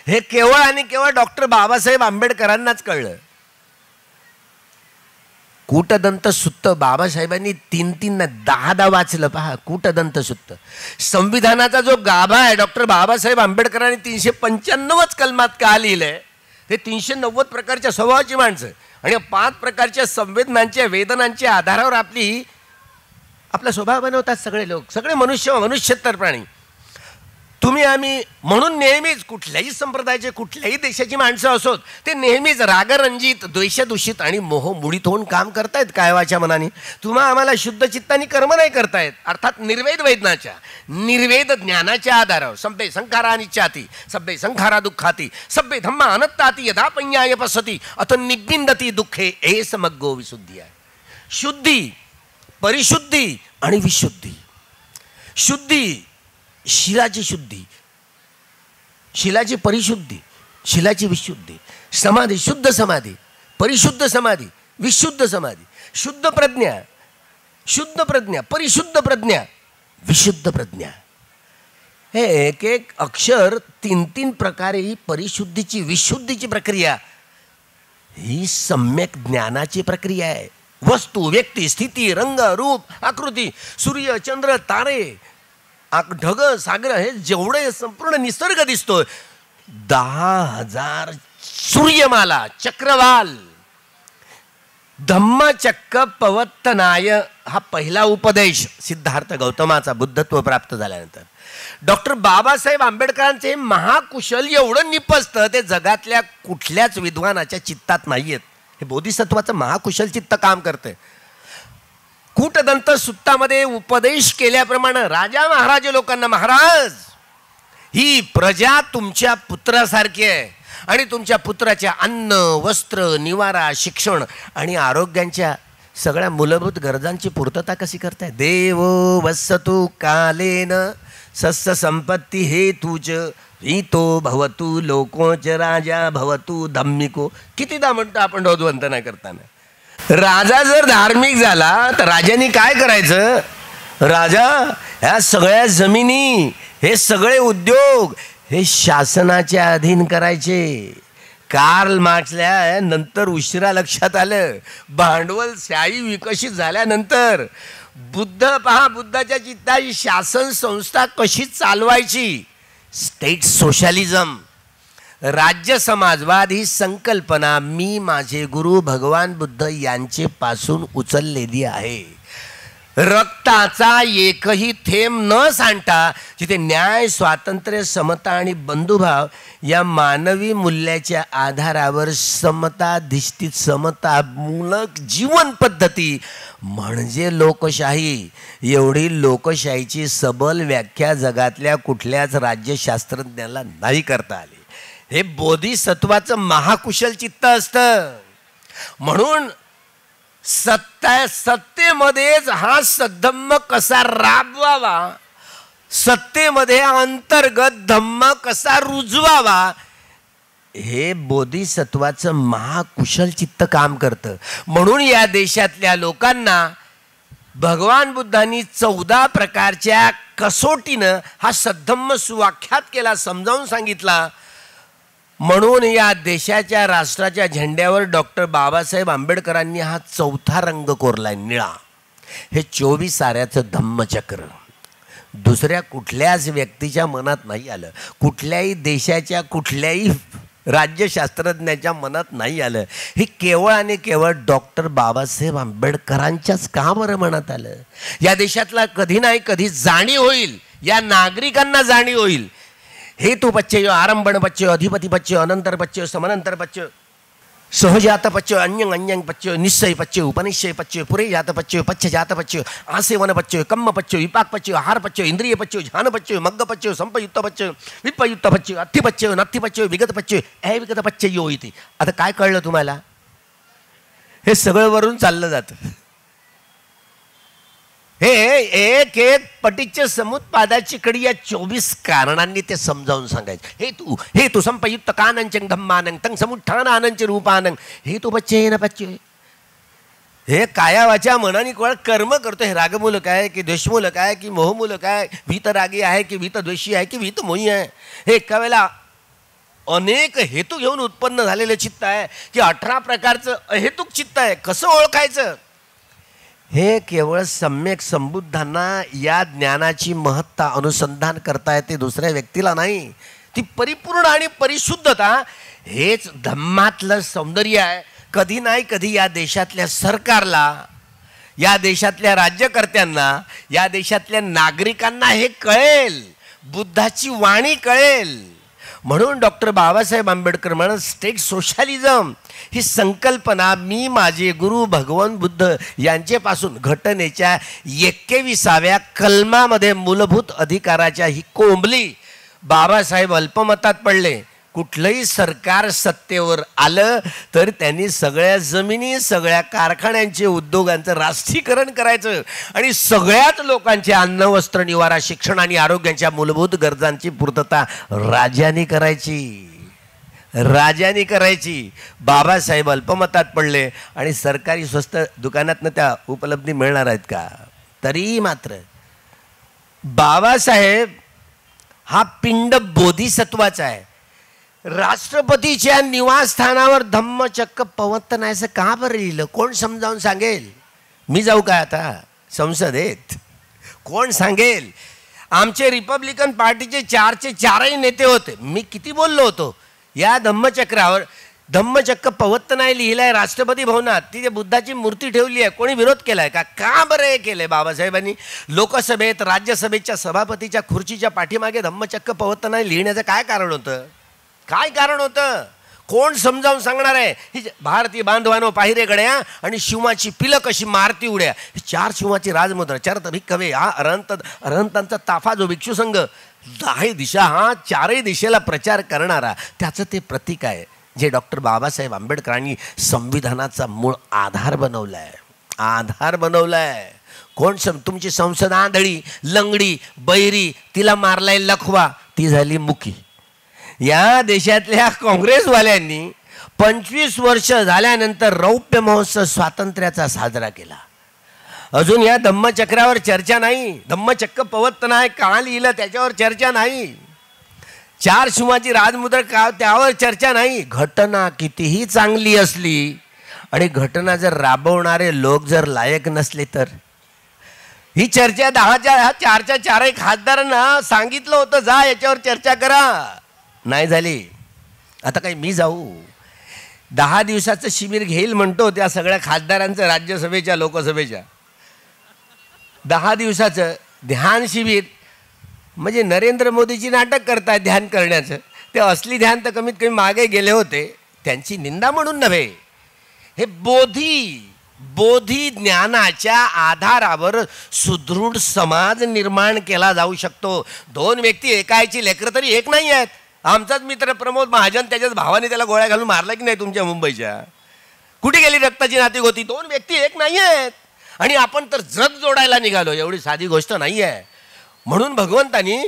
हे केवळ आणि केवळ डॉक्टर बाबासाहेब आंबेडकरांनाच कळलं. कूटदंत सुत्त बाबासाहेबांनी 3 10 वाचलं. पहा, कूटदंत सुत्त. संविधानाचा जो गाभा आहे डॉक्टर बाबासाहेब आंबेडकरांनी 395च कलमात का लिहिलंय? ते 390 प्रकारच्या स्वभावाची माणसं आणि 5 प्रकारच्या संवेदनांच्या, वेदनांच्या आधारावर आपला स्वभाव बनवतात सगळे लोक, सगळे मनुष्यत्तर प्राणी. तुम्ही आम्ही म्हणून नेहमीच कुठल्याही संप्रदायाचे, कुठल्याही देशाची माणसं असोत, ते नेहमीच रागरंजित, द्वेषदूषित आणि मोहमुडीत होऊन काम करतायत कायवाच्या मनाने. तुम्हा आम्हाला शुद्ध चित्ताने कर्म नाही करतायत. अर्थात निर्वेद वेदनाच्या, निर्वेद ज्ञानाच्या आधारावर सभ्य संखारा निश्चाती, सभ्य संखारा दुःखाती, सभ्य धम्मा अनत्ताती, यदा पඤ्ඤाय पसती अथ निबिंदती दुःखे ए समग्गो विशुद्धी आहे. शुद्धी, परिशुद्धी आणि विशुद्धी. शुद्धी, शिलाची शुद्धी, शिलाची परिशुद्धी, शिलाची विशुद्धी. समाधी, शुद्ध समाधी, परिशुद्ध समाधी, विशुद्ध समाधी. शुद्ध प्रज्ञा, शुद्ध प्रज्ञा, परिशुद्ध प्रज्ञा, विशुद्ध प्रज्ञा. हे एक एक अक्षर 3 प्रकारे ही परिशुद्धीची, विशुद्धीची प्रक्रिया ही सम्यक ज्ञानाची प्रक्रिया आहे. वस्तू, व्यक्ती, स्थिती, रंग, रूप, आकृती, सूर्य, चंद्र, तारे, ढग, सागर, हे जेवढे संपूर्ण निसर्ग दिसतोय, 10,000 सूर्यमाला, चक्रवाल, धम्मचक्क पवत्तनाय हा पहिला उपदेश सिद्धार्थ गौतमाचा बुद्धत्व प्राप्त झाल्यानंतर. डॉक्टर बाबासाहेब आंबेडकरांचे महाकुशल एवढं निपजतं ते जगातल्या कुठल्याच विद्वानाच्या चित्तात नाहीयेत. हे बोधिसत्वाचं महाकुशल चित्त काम करते. कूटदंत सुत्तामध्ये उपदेश केल्याप्रमाणे राजा महाराज लोकांना, महाराज ही प्रजा तुमच्या पुत्रासारखी आहे आणि तुमच्या पुत्राच्या अन्न, वस्त्र, निवारा, शिक्षण आणि आरोग्यांच्या सगळ्या मूलभूत गरजांची पूर्तता कशी करताय. देव वसतु कालेन सस्य संपत्ती हे तुझ हितो भवतु लोकोच राजा भवतु धम्मिको. कितीदा म्हणतो आपण रोधवंत नाही करताना. राजा जर धार्मिक झाला तर राजाने काय करायचं. राजा ह्या सगळ्या जमिनी, हे सगळे उद्योग हे शासनाच्या अधीन करायचे. कार्ल मार्क्सला नंतर उशिरा लक्षात आलं. भांडवलशाही विकसित झाल्यानंतर बुद्धाच्या चित्ताची शासन संस्था कशी चालवायची. स्टेट सोशलिझम, राज्य समाजवाद ही संकल्पना मी माझे गुरु भगवान बुद्ध यांचे पासून उचललेली आहे. रक्ताचा एकही थेंब न सांडता जिथे न्याय, स्वातंत्र्य, समता आणि बंधुभाव या मानवी मूल्याच्या आधारावर समताधिष्ठित समतामूलक जीवन पद्धती म्हणजे लोकशाही. एवढी लोकशाहीची सबल व्याख्या जगातल्या कुठल्याच राज्यशास्त्रज्ञाला नाही करता आली. हे बोधिसत्वाचं महाकुशल चित्त असतं. म्हणून सत्तेमध्येच हा सद्धम्म कसा राबवावा, सत्तेमध्ये अंतर्गत धम्म कसा रुजवावा, हे बोधिसत्वाचं महाकुशल चित्त काम करतं. म्हणून या देशातल्या लोकांना भगवान बुद्धांनी 14 प्रकारच्या कसोटीनं हा सद्धम्म सुव्याख्यात केला, समजावून सांगितला. म्हणून या देशाच्या राष्ट्राच्या झेंड्यावर डॉक्टर बाबासाहेब आंबेडकरांनी हा 4था रंग कोरलाय, निळा. हे 24 साऱ्याचं धम्मचक्र दुसऱ्या कुठल्याच व्यक्तीच्या मनात नाही आलं, कुठल्याही देशाच्या कुठल्याही राज्यशास्त्रज्ञाच्या मनात नाही आलं. हे केवळ आणि केवळ डॉक्टर बाबासाहेब आंबेडकरांच्याच का बरं मनात आलं. या देशातला कधी नाही कधी जाणीव होईल, या नागरिकांना जाणीव होईल. हेतु पच्चय, आरंभण पच्चय, अधिपती पच्चय, अनंतर पच्चय, समानंतर पच्चय, सहजात पच्चय, अन्यंग अन्यंग पच्चय, निश्चय पच्चय, उपनिश्चय पच्चय, पुरेजात पच्चय, पच्चजात पच्चय, आसेवन पच्चय, कम्म पच्चय, विपाक पच्चय, आहार पच्चय, इंद्रिय पच्चय, ध्यान पच्चय, मग्ग पच्चय, संपयुक्त पच्चय, विपयुक्त पच्चय, अत्ति पच्चय, नत्ति पच्चय, विगत पच्चय, अविगत पच्चय यो इति. आता काय कळलं तुम्हाला. हे सगळं वरून चाललं जातं. हे एक एक पटीच्या समुत्पादाची कडी या 24 कारणांनी ते समजावून सांगायचे. हेतु संपयुक्त कानंचंग धम्मानंग तंग समुत्थानानंच रूपानंग हेतु पच्चय न पच्चय. हे काया वाचा मनाने कोण कर्म करतो. हे रागमूलक आहे की द्वेषमूलक आहे की मोहमूलक आहे, वीतरागी आहे की वीतद्वेषी आहे की वीतमोही आहे. हे एका वेळेला अनेक हेतू घेऊन उत्पन्न झालेलं चित्त आहे की 18 प्रकारचं अहेतुक चित्त आहे. कसं ओळखायचं. हे केवळ सम्यक संबुद्धांना या ज्ञानाची महत्ता अनुसंधान करता येते, दुसऱ्या व्यक्तीला नाही. ती परिपूर्ण आणि परिशुद्धता हेच धम्मातलं सौंदर्य आहे. कधी नाही कधी या देशातल्या सरकारला, या देशातल्या राज्यकर्त्यांना, या देशातल्या नागरिकांना हे कळेल, बुद्धाची वाणी कळेल. म्हणून डॉक्टर बाबासाहेब आंबेडकर म्हणत स्टेट सोशलिझम ही संकल्पना मी माझे गुरु भगवान बुद्ध यांचेपासून घटनेच्या 21व्या कलमामध्ये मूलभूत अधिकाराच्या ही कोंबली. बाबासाहेब अल्पमतात पडले. कुठलंही सरकार सत्तेवर आलं तर त्यांनी सगळ्या जमिनी, सगळ्या कारखान्यांचे, उद्योगांचं राष्ट्रीकरण करायचं आणि सगळ्याच लोकांचे अन्न, वस्त्र, निवारा, शिक्षण आणि आरोग्याच्या मूलभूत गरजांची पूर्तता राजांनी करायची. बाबासाहेब अल्पमतात पडले आणि सरकारी स्वस्त दुकानातनं त्या उपलब्धी मिळणार आहेत का. तरी मात्र बाबासाहेब हा पिंड बोधिसत्वाचा आहे. राष्ट्रपतीच्या निवासस्थानावर धम्मचक्क पवत्तनायचं का बरं लिहिलं. कोण समजावून सांगेल. मी जाऊ काय आता संसदेत. कोण सांगेल. आमचे रिपब्लिकन पार्टीचे 4चे 4ही नेते होते. मी किती बोललो होतो या धम्मचक्रावर. धम्मचक्क प्रवर्तनाय लिहिलंय राष्ट्रपती भवनात, तिथे बुद्धाची मूर्ती ठेवली आहे. कोणी विरोध केलाय का? का बरं हे केलंय बाबासाहेबांनी? लोकसभेत राज्यसभेच्या सभापतीच्या खुर्चीच्या पाठीमागे धम्मचक्क प्रवर्तनाय लिहिण्याचं काय कारण होतं? काय कारण होतं? कोण समजावून सांगणार आहे? ही भारतीय बांधवानो पाहिरे गड्या आणि शिवाची पिलं कशी मारती उड्या, ही 4 शिवाची राजमुद्रा, चरत भिक्खवे, हा अरहंतांचा ताफा जो भिक्षू संघ 10 दिशा, हा 4ही दिशेला प्रचार करणारा, त्याचं ते प्रतीक आहे जे डॉक्टर बाबासाहेब आंबेडकरांनी संविधानाचा मूळ आधार बनवलाय. आधार बनवलाय. कोण तुमची संसद आंधळी, लंगडी, बैरी, तिला मारलाय लखवा, ती झाली मुकी. या देशातल्या काँग्रेसवाल्यांनी 25 वर्ष झाल्यानंतर रौप्य महोत्सव स्वातंत्र्याचा साजरा केला. अजून या धम्मचक्रावर चर्चा नाही. धम्मचक्क प्रवर्तनाय का लिहिलं त्याच्यावर चर्चा नाही. 4 शिवाची राजमुद्रा का त्यावर चर्चा नाही. घटना कितीही चांगली असली आणि घटना जर राबवणारे लोक जर लायक नसले तर ही चर्चा 4च्या 4 खासदारांना सांगितलं होतं जा याच्यावर चर्चा करा, नाही झाली. आता काही मी जाऊ 10 दिवसाचं शिबिर घेईल म्हणतो त्या सगळ्या खासदारांचं, राज्यसभेच्या लोकसभेच्या 10 दिवसाचं ध्यान शिबिर, म्हणजे नरेंद्र मोदीची नाटक करताय ध्यान करण्याचं. ते असली ध्यान तर कमीत कमी मागे गेले होते. त्यांची निंदा म्हणून नव्हे, हे बोधी ज्ञानाच्या आधारावर सुदृढ समाज निर्माण केला जाऊ शकतो. 2 व्यक्ती एकाची लेकरं तरी एक नाही आहेत. आमचाच मित्र प्रमोद महाजन, त्याच्याच भावाने त्याला गोळ्या घालून मारला की नाही तुमच्या मुंबईच्या? कुठे गेली रक्ताची नाती होती? 2 व्यक्ती एक नाही आहेत. आणि आपण तर जग जोडायला निघालो, एवढी साधी गोष्ट नाही आहे. म्हणून भगवंतानी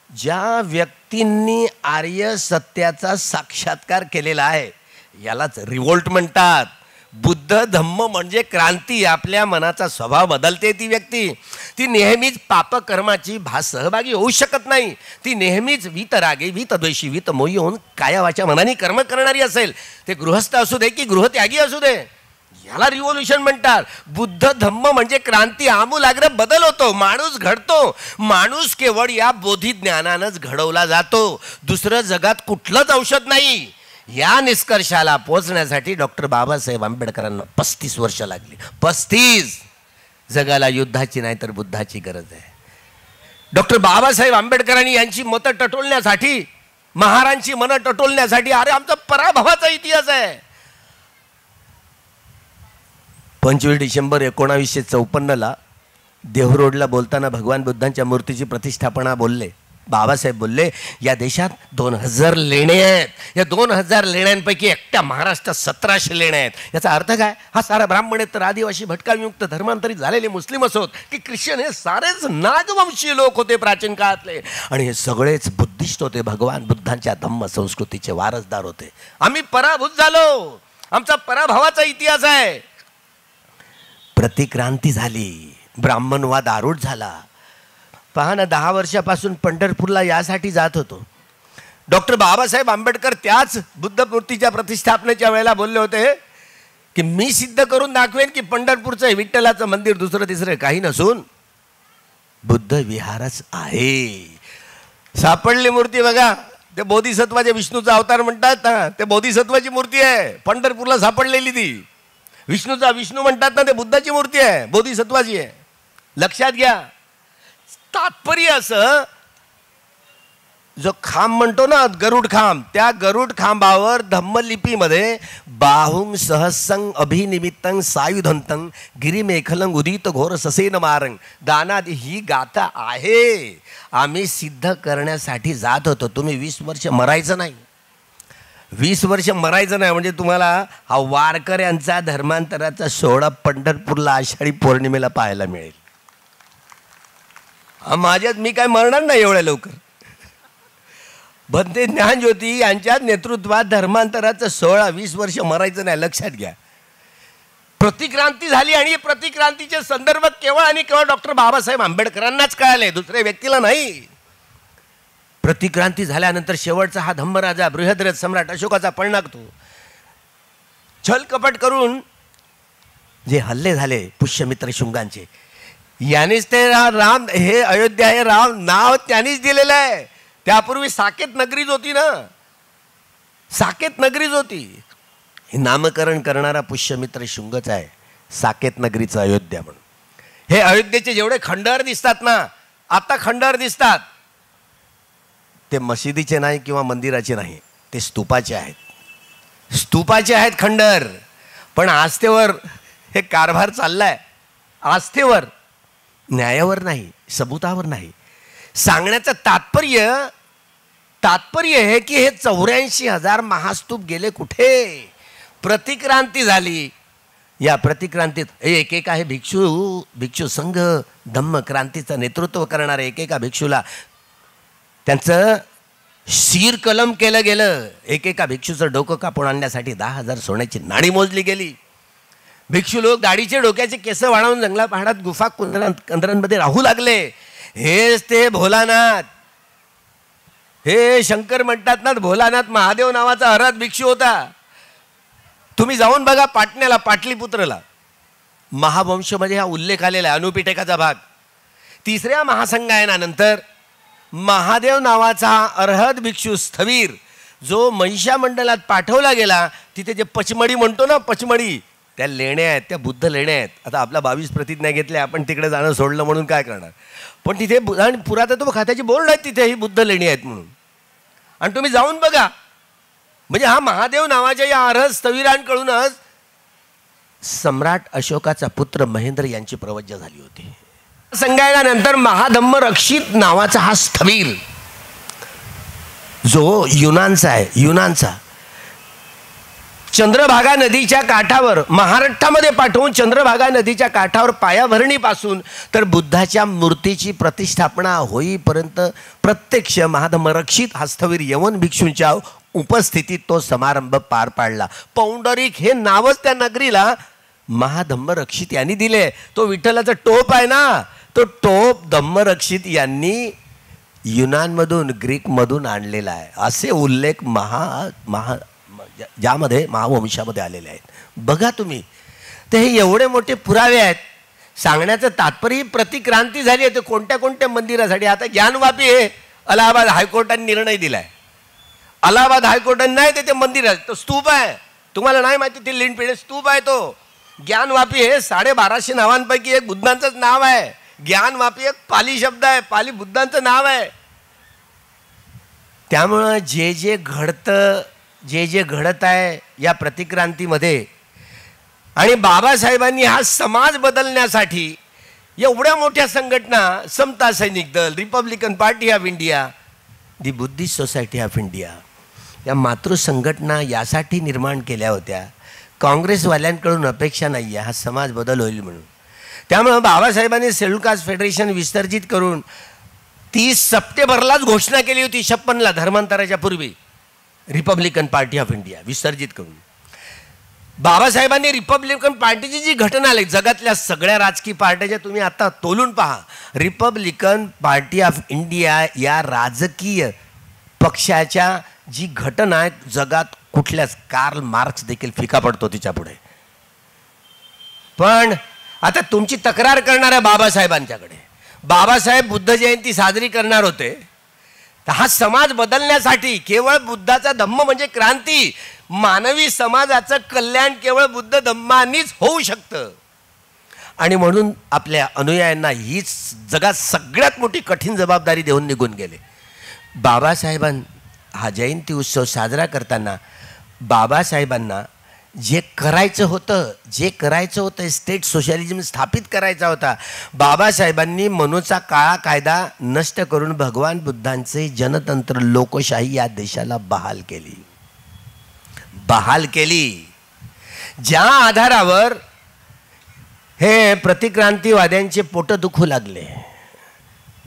ज्या व्यक्तींनी आर्य सत्याचा साक्षात्कार केलेला आहे यालाच रिव्होल्ट म्हणतात. बुद्ध धम्म म्हणजे क्रांती. आपल्या मनाचा स्वभाव बदलते ती व्यक्ती. ती नेहमीच पापकर्माची सहभागी होऊ शकत नाही. ती नेहमीच वीतरागी, वीतद्वेषी, वीतमोही होऊन कायावाच्या मनाने कर्म करणारी असेल. ते गृहस्थ असू दे की गृहत्यागी असू दे, याला रिव्होल्युशन म्हणतात. बुद्ध धम्म म्हणजे क्रांती, आमूलाग्र बदल होतो, माणूस घडतो. माणूस केवळ या बोधी ज्ञानानंच घडवला जातो. दुसरं जगात कुठलंच औषध नाही. या निष्कर्षाला पोहोचण्यासाठी डॉक्टर बाबासाहेब आंबेडकरांना 35 वर्ष लागली. 35. जगाला युद्धाची नाही तर बुद्धाची गरज आहे. डॉक्टर बाबासाहेब आंबेडकरांनी यांची मतं टटोलण्यासाठी, महारांची मनं टटोलण्यासाठी, अरे आमचा पराभवाचा इतिहास आहे. 25 डिसेंबर 1954 देहरोडला बोलताना भगवान बुद्धांच्या मूर्तीची प्रतिष्ठापना बोलले. बाबासाहेब बोलले या देशात 2000 लेणे आहेत. या 2000 लेण्यांपैकी एकट्या महाराष्ट्रात 1700 लेण्या आहेत. याचा अर्थ काय? हा सारा ब्राह्मणेतर, आदिवासी, भटकाविमुक्त, धर्मांतरित झालेले मुस्लिम असोत की ख्रिश्चन, हे सारेच नागवंशीय लोक होते प्राचीन काळातले. आणि हे सगळेच बुद्धिस्ट होते. भगवान बुद्धांच्या धम्म संस्कृतीचे वारसदार होते. आम्ही पराभूत झालो. आमचा पराभवाचा इतिहास आहे. प्रतिक्रांती झाली. ब्राह्मणवाद आरूढ झाला. पहा ना, 10 वर्षापासून पंढरपूरला यासाठी जात होतो. डॉक्टर बाबासाहेब आंबेडकर त्याच बुद्ध मूर्तीच्या प्रतिष्ठापनेच्या वेळेला बोलले होते की मी सिद्ध करून दाखवेन की पंढरपूरचं विठ्ठलाचं मंदिर दुसरं तिसरं काही नसून बुद्ध विहारच आहे. सापडली मूर्ती बघा. ते बोधिसत्वाच्या विष्णूचा अवतार म्हणतात ना, ते बोधिसत्वाची मूर्ती आहे. पंढरपूरला सापडलेली ती विष्णूचा विष्णू म्हणतात ना, ते बुद्धाची मूर्ती आहे, बोधिसत्वाची आहे. लक्षात घ्या. तात्पर्य असं, जो खांब म्हणतो ना गरुड खांब, त्या गरुड खांबावर धम्मलिपीमध्ये बाहुं सहसंग अभिनिमित्तं सायुधंतं गिरिमेखलं उदित घोर ससेन मारंग दानादी ही गाथा आहे. आम्ही सिद्ध करण्यासाठी जात होतो. तुम्ही 20 वर्ष मरायचं नाही. 20 वर्ष मरायचं नाही म्हणजे तुम्हाला हा वारकऱ्यांचा धर्मांतराचा सोहळा पंढरपूरला आषाढी पौर्णिमेला पाहायला मिळेल. माझ्यात मी काय मरणार नाही एवढ्या लवकर. भंते ज्ञानज्योती यांच्या नेतृत्वात धर्मांतराचा सोहळा 20 वर्ष मरायचं नाही. लक्षात घ्या. प्रतिक्रांती झाली आणि प्रतिक्रांतीचे संदर्भ केवळ आणि केवळ डॉक्टर बाबासाहेब आंबेडकरांनाच कळाले, दुसऱ्या व्यक्तीला नाही. प्रतिक्रांती झाल्यानंतर शेवटचा हा धम्मराजा बृहद्रथ सम्राट अशोकाचा पळणागतो. छल कपट करून जे हल्ले झाले पुष्यमित्र शुंगांचे, यानेच ते राम, हे अयोध्या हे राम नाव त्यांनीच दिलेलं आहे. त्यापूर्वी साकेत नगरीच होती ना. साकेत नगरीच होती. हे नामकरण करणारा पुष्यमित्र शुंगच आहे, साकेत नगरीचं अयोध्या म्हणून. हे अयोध्येचे जेवढे खंडर दिसतात ना, आता खंडर दिसतात, ते मशिदीचे नाही किंवा मंदिराचे नाही, ते स्तूपाचे आहेत. स्तूपाचे आहेत खंडर. पण आस्थेवर हे कारभार चाललाय, आस्थेवर, न्यायावर नाही, सबुतावर नाही. सांगण्याचं तात्पर्य हे की हे 84,000 महास्तूप गेले कुठे? प्रतिक्रांती झाली. या प्रतिक्रांतीत एकेका हे भिक्षू संघ धम्म क्रांतीचं नेतृत्व करणारे एकेका भिक्षूला त्यांचं शीर कलम केलं गेलं. एकेका भिक्षूचं डोकं कापून आणण्यासाठी 10,000 सोन्याची नाणी मोजली गेली. भिक्षू लोक दाढीचे डोक्याचे केस वाढवून जंगला पहाडात गुफा कंदरांमध्ये राहू लागले. हेच ते भोलानाथ, हे शंकर म्हणतात ना, भोलानाथ महादेव नावाचा अराध भिक्षू होता. तुम्ही जाऊन बघा पाटण्याला, पाटलीपुत्रला महावंशमध्ये हा उल्लेख आलेला आहे, अनुपिटकाचा भाग. 3ऱ्या महासंगायनानंतर महादेव नावाचा हा अर्हत भिक्षू स्थवीर जो महिषा मंडलात पाठवला गेला, तिथे जे पचमडी म्हणतो ना, पचमडी, त्या लेण्या आहेत, त्या बुद्ध लेण्या आहेत. आता आपला 22 प्रतिज्ञा घेतल्या, आपण तिकडे जाणं सोडलं म्हणून काय करणार. पण तिथे आणि पुरातत्व खात्याची बोर्ड आहेत, तिथे ही बुद्ध लेणी आहेत म्हणून. आणि तुम्ही जाऊन बघा. म्हणजे हा महादेव नावाच्या या अर्हत स्थवीरांकडूनच सम्राट अशोकाचा पुत्र महेंद्र यांची प्रवज्जा झाली होती. संगायनानंतर महाधम्म रक्षित नावाचा हा स्थवीर जो युनानचा आहे, युनानचा, चंद्रभागा नदीच्या काठावर महाराष्ट्रामध्ये पाठवून चंद्रभागा नदीच्या काठावर पायाभरणीपासून तर बुद्धाच्या मूर्तीची प्रतिष्ठापना होईपर्यंत प्रत्यक्ष महाधम्मरक्षित हा स्थवीर यवन भिक्षूंच्या उपस्थितीत तो समारंभ पार पाडला. पौंडरिक हे नावच त्या नगरीला महाधम्मरक्षित यांनी दिले. तो विठ्ठलाचा टोप आहे ना, तो टोप धम्मरक्षित यांनी युनानमधून, ग्रीकमधून आणलेला आहे. असे उल्लेख ज्यामध्ये महावंशामध्ये आलेले आहेत. बघा तुम्ही, ते हे एवढे मोठे पुरावे आहेत. सांगण्याचं तात्पर्य प्रतिक्रांती झाली आहे. ते कोणत्या कोणत्या मंदिरासाठी. आता ज्ञानवापी हे अलाहाबाद हायकोर्टाने निर्णय दिलाय. अलाहाबाद हायकोर्टाने नाही, ते मंदिर आहे, तो स्तूप आहे. तुम्हाला नाही माहिती, ते लिंडपिढे स्तूप आहे. तो ज्ञानवापी हे 1250 नावांपैकी एक बुद्धांचंच नाव आहे. ज्ञानवापी एक पाली शब्द आहे, पाली बुद्धांचं नाव आहे. त्यामुळं जे जे घडत आहे या प्रतिक्रांतीमध्ये, आणि बाबासाहेबांनी हा समाज बदलण्यासाठी एवढ्या मोठ्या संघटना, समता सैनिक दल, Republican party of India, the Buddhist society of India, या मातृसंघटना यासाठी निर्माण केल्या होत्या. काँग्रेसवाल्यांकडून अपेक्षा नाही आहे हा समाज बदल होईल म्हणून. त्यामुळं बाबासाहेबांनी शेड्यूल कास्ट फेडरेशन विसर्जित करून 30 सप्टेंबरलाच घोषणा केली होती, 56ला धर्मांतराच्या पूर्वी, रिपब्लिकन पार्टी ऑफ इंडिया विसर्जित करून. बाबासाहेबांनी रिपब्लिकन पार्टीची जी घटना आली, जगातल्या सगळ्या राजकीय पार्ट्याच्या तुम्ही आता तोलून पहा, रिपब्लिकन पार्टी ऑफ इंडिया या राजकीय पक्षाच्या जी घटना आहे जगात कुठल्याच, कार्ल मार्क्स देखील फिका पडतो तिच्या पुढे. पण आता तुमची तक्रार करणार आहे बाबासाहेबांच्याकडे. बाबासाहेब बुद्ध जयंती साजरी करणार होते. हा समाज बदलण्यासाठी केवळ बुद्धाचा धम्म म्हणजे क्रांती, मानवी समाजाचं कल्याण केवळ बुद्ध धम्मानीच होऊ शकतं. आणि म्हणून आपल्या अनुयायांना हीच जगात सगळ्यात मोठी कठीण जबाबदारी देऊन निघून गेले. बाबासाहेबां हा जयंती उत्सव साजरा करताना बाबासाहेबांना जे करायचं होतं स्टेट सोशलिझम स्थापित करायचा होता. बाबासाहेबांनी मनूचा काळा कायदा नष्ट करून भगवान बुद्धांचे जनतंत्र लोकशाही या देशाला बहाल केली. ज्या आधारावर हे प्रतिक्रांतीवाद्यांचे पोट दुखू लागले.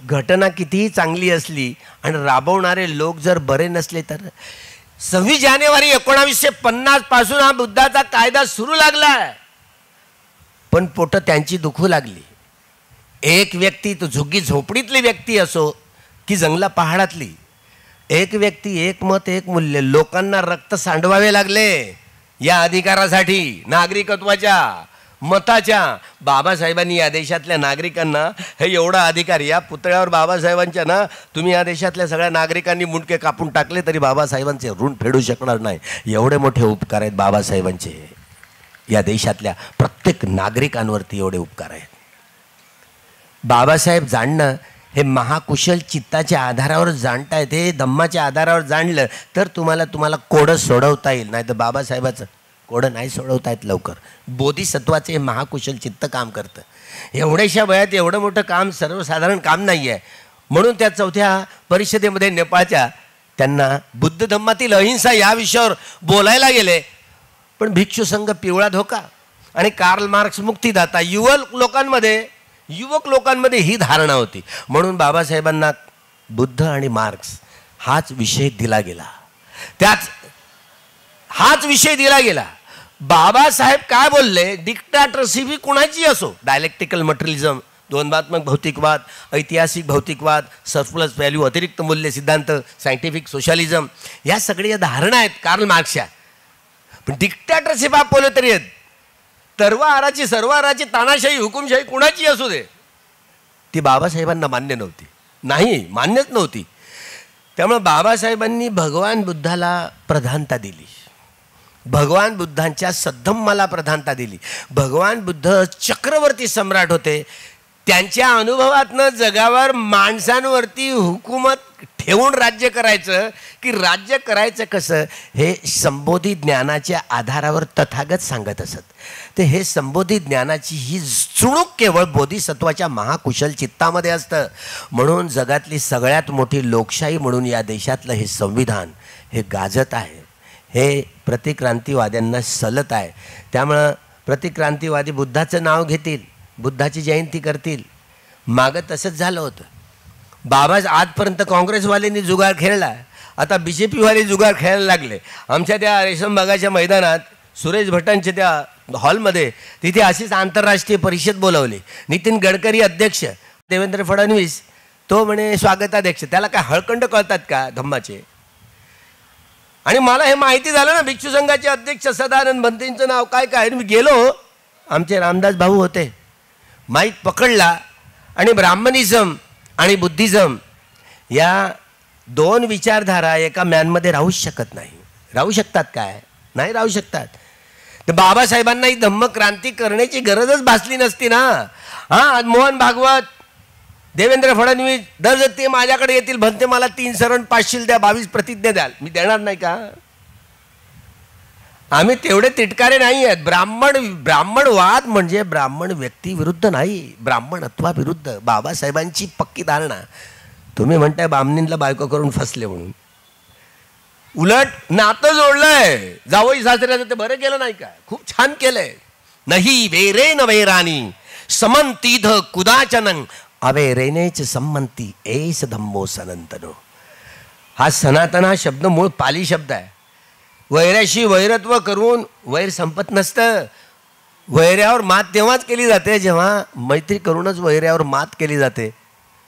घटना कितीही चांगली असली आणि राबवणारे लोक जर बरे नसले तर 26 जानेवारी 1950 पासून हा बुद्धाचा कायदा सुरू लागलाय, पण पोट त्यांची दुखू लागली. एक व्यक्ती, तो झुग्गी झोपडीतली व्यक्ती असो की जंगला पहाडातली, एक व्यक्ती, एक मत, एक मूल्य, लोकांना रक्त सांडवावे लागले या अधिकारासाठी, नागरिकत्वाच्या, मताच्या. बाबासाहेबांनी या देशातल्या नागरिकांना हे एवढा अधिकार, या पुतळ्यावर बाबासाहेबांच्या ना तुम्ही या देशातल्या सगळ्या नागरिकांनी मुंडके कापून टाकले तरी बाबासाहेबांचे ऋण फेडू शकणार नाही. एवढे मोठे उपकार आहेत बाबासाहेबांचे. या देशातल्या प्रत्येक नागरिकांवरती एवढे उपकार आहेत. बाबासाहेब जाणणं हे महाकुशल चित्ताच्या आधारावर जाणता येते. धम्माच्या आधारावर जाणलं तर तुम्हाला कोडं सोडवता येईल, नाही तर बाबासाहेबाचं कोडं नाही सोडवता येत लवकर. बोधिसत्वाचे हे महाकुशल चित्त काम करतं. एवढ्याशा वयात एवढं मोठं काम सर्वसाधारण काम नाही आहे. म्हणून त्या 4थ्या परिषदेमध्ये नेपाळच्या त्यांना बुद्ध धम्मातील अहिंसा या विषयावर बोलायला गेले. पण भिक्षू संघ पिवळा धोका आणि कार्ल मार्क्स मुक्तिदाता युवक लोकांमध्ये ही धारणा होती. म्हणून बाबासाहेबांना बुद्ध आणि मार्क्स हाच विषय दिला गेला. बाबासाहेब काय बोलले, डिक्टाटरशिप ही कुणाची असो, डायलेक्टिकल मटेरियलिझम, द्वंद्वात्मक भौतिकवाद, ऐतिहासिक भौतिकवाद, सरप्लस व्हॅल्यू, अतिरिक्त मूल्य सिद्धांत, सायंटिफिक सोशलिझम, या सगळ्या धारणा आहेत कार्ल मार्क्सच्या. पण डिक्टाटरशिप हा तरी आहेत. सर्वहाराची तानाशाही, हुकुमशाही कुणाची असू दे, ती बाबासाहेबांना मान्य नव्हती. मान्यच नव्हती. त्यामुळे बाबासाहेबांनी भगवान बुद्धाला प्रधानता दिली. भगवान बुद्धांच्या सद्धम्माला प्रधानता दिली. भगवान बुद्ध चक्रवर्ती सम्राट होते. त्यांच्या अनुभवातनं जगावर माणसांवरती हुकूमत ठेवून राज्य करायचं की राज्य करायचं कसं हे संबोधी ज्ञानाच्या आधारावर तथागत सांगत असत. ते हे संबोधी ज्ञानाची ही चुणूक केवळ बोधिसत्वाच्या महाकुशल चित्तामध्ये असतं. म्हणून जगातली सगळ्यात मोठी लोकशाही म्हणून या देशातलं हे संविधान हे गाजत आहे. हे प्रतिक्रांतीवाद्यांना सलत आहे. त्यामुळं प्रतिक्रांतीवादी बुद्धाचं नाव घेतील, बुद्धाची जयंती करतील. मागं तसंच झालं होतं. आजपर्यंत काँग्रेसवाल्यांनी जुगार खेळला, आता BJPवाले जुगार खेळायला लागले. आमच्या त्या रेशमबागाच्या मैदानात सुरेश भटांच्या त्या हॉलमध्ये तिथे अशीच आंतरराष्ट्रीय परिषद बोलावली. नितीन गडकरी अध्यक्ष, देवेंद्र फडणवीस तो म्हणे स्वागताध्यक्ष. त्याला काय हळकंड कळतात का धम्माचे? आणि मला हे माहिती झालं ना, भिक्षू संघाचे अध्यक्ष सदानंद भंतेंचं नाव काय. मी गेलो, आमचे रामदास भाऊ होते, माईक पकडला आणि ब्राह्मणिझम आणि बुद्धिझम या 2 विचारधारा एका मॅनमध्ये राहूच शकत नाही. राहू शकतात काय? नाही राहू शकतात. तर बाबासाहेबांना ही धम्मक्रांती करण्याची गरजच भासली नसती ना. आज मोहन भागवत, देवेंद्र फडणवीस दर ते माझ्याकडे येतील, भंते मला 3 शरण 5 शील द्या, 22 प्रतिज्ञा द्याल, मी देणार नाही का? आम्ही तेवढे तिटकारे नाही आहेत. ब्राह्मणवाद म्हणजे ब्राह्मण व्यक्ती विरुद्ध नाही, ब्राह्मणत्वाविरुद्ध. बाबासाहेबांची पक्की धारणा. तुम्ही म्हणताय बामणींना बायको करून फसले म्हणून, उलट नातं जोडलंय जावई सासऱ्याचं. ते बरं केलं नाही का? खूप छान केलंय. नाही वेरे न वेरानी समंतीध कुदाचनं अवेरेनेच संमंती एस धम्मो सनातनो. हा सनातन हा शब्द मूळ पाली शब्द आहे. वैऱ्याशी वैरत्व करून वैर संपत नसतं. वैऱ्यावर मात तेव्हाच केली जाते जेव्हा मैत्री करूनच वैऱ्यावर मात केली जाते,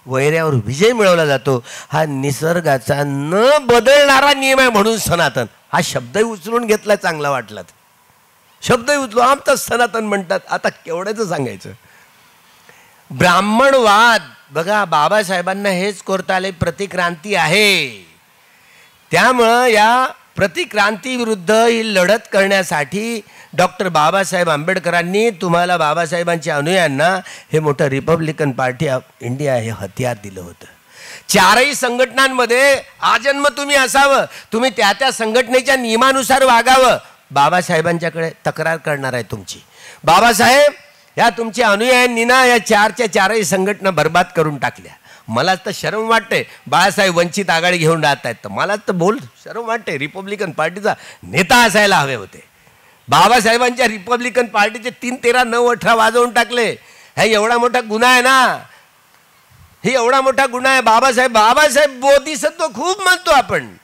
वैऱ्यावर विजय मिळवला जातो. हा निसर्गाचा न बदलणारा नियम आहे. म्हणून सनातन हा शब्दही उचलून घेतला, चांगला वाटला शब्दही उचलून आमचं सनातन म्हणतात. आता केवढ्याचं सांगायचं. ब्राह्मणवाद बघा, बाबासाहेबांना हेच करता आले, प्रतिक्रांती आहे. त्यामुळं या प्रतिक्रांतीविरुद्ध ही लढत करण्यासाठी डॉक्टर बाबासाहेब आंबेडकरांनी तुम्हाला बाबासाहेबांच्या अनुयायांना हे मोठं रिपब्लिकन पार्टी ऑफ इंडिया हे हत्यार दिलं होतं. 4ही संघटनांमध्ये आजन्म तुम्ही असावं, तुम्ही त्या त्या संघटनेच्या नियमानुसार वागावं. बाबासाहेबांच्याकडे तक्रार करणार आहे तुमची. बाबासाहेब या तुमच्या अनुयायांनी ना या 4च्या 4ही संघटना बर्बाद करून टाकल्या. मला तर शरम वाटते. बाळासाहेब वंचित आघाडी घेऊन राहत आहेत तर मला तर शरम वाटते. रिपब्लिकन पार्टीचा नेता असायला हवे होते. बाबासाहेबांच्या रिपब्लिकन पार्टीचे 3, 13, 9, 18 वाजवून टाकले. हा एवढा मोठा गुन्हा आहे ना, हे एवढा मोठा गुन्हा आहे. बाबासाहेब बोधिसत्व खूप म्हणतो आपण.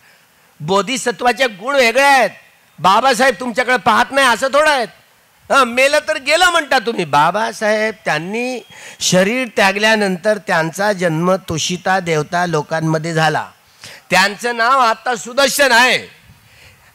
बोधिसत्वाचे गुण वेगळे आहेत. बाबासाहेब तुमच्याकडे पाहत नाही असं थोडं आहेत. मेलं तर गेलं म्हणता तुम्ही. बाबासाहेब त्यांनी शरीर त्यागल्यानंतर त्यांचा जन्म तुषिता देवता लोकांमध्ये झाला. त्यांचं नाव आता सुदर्शन आहे.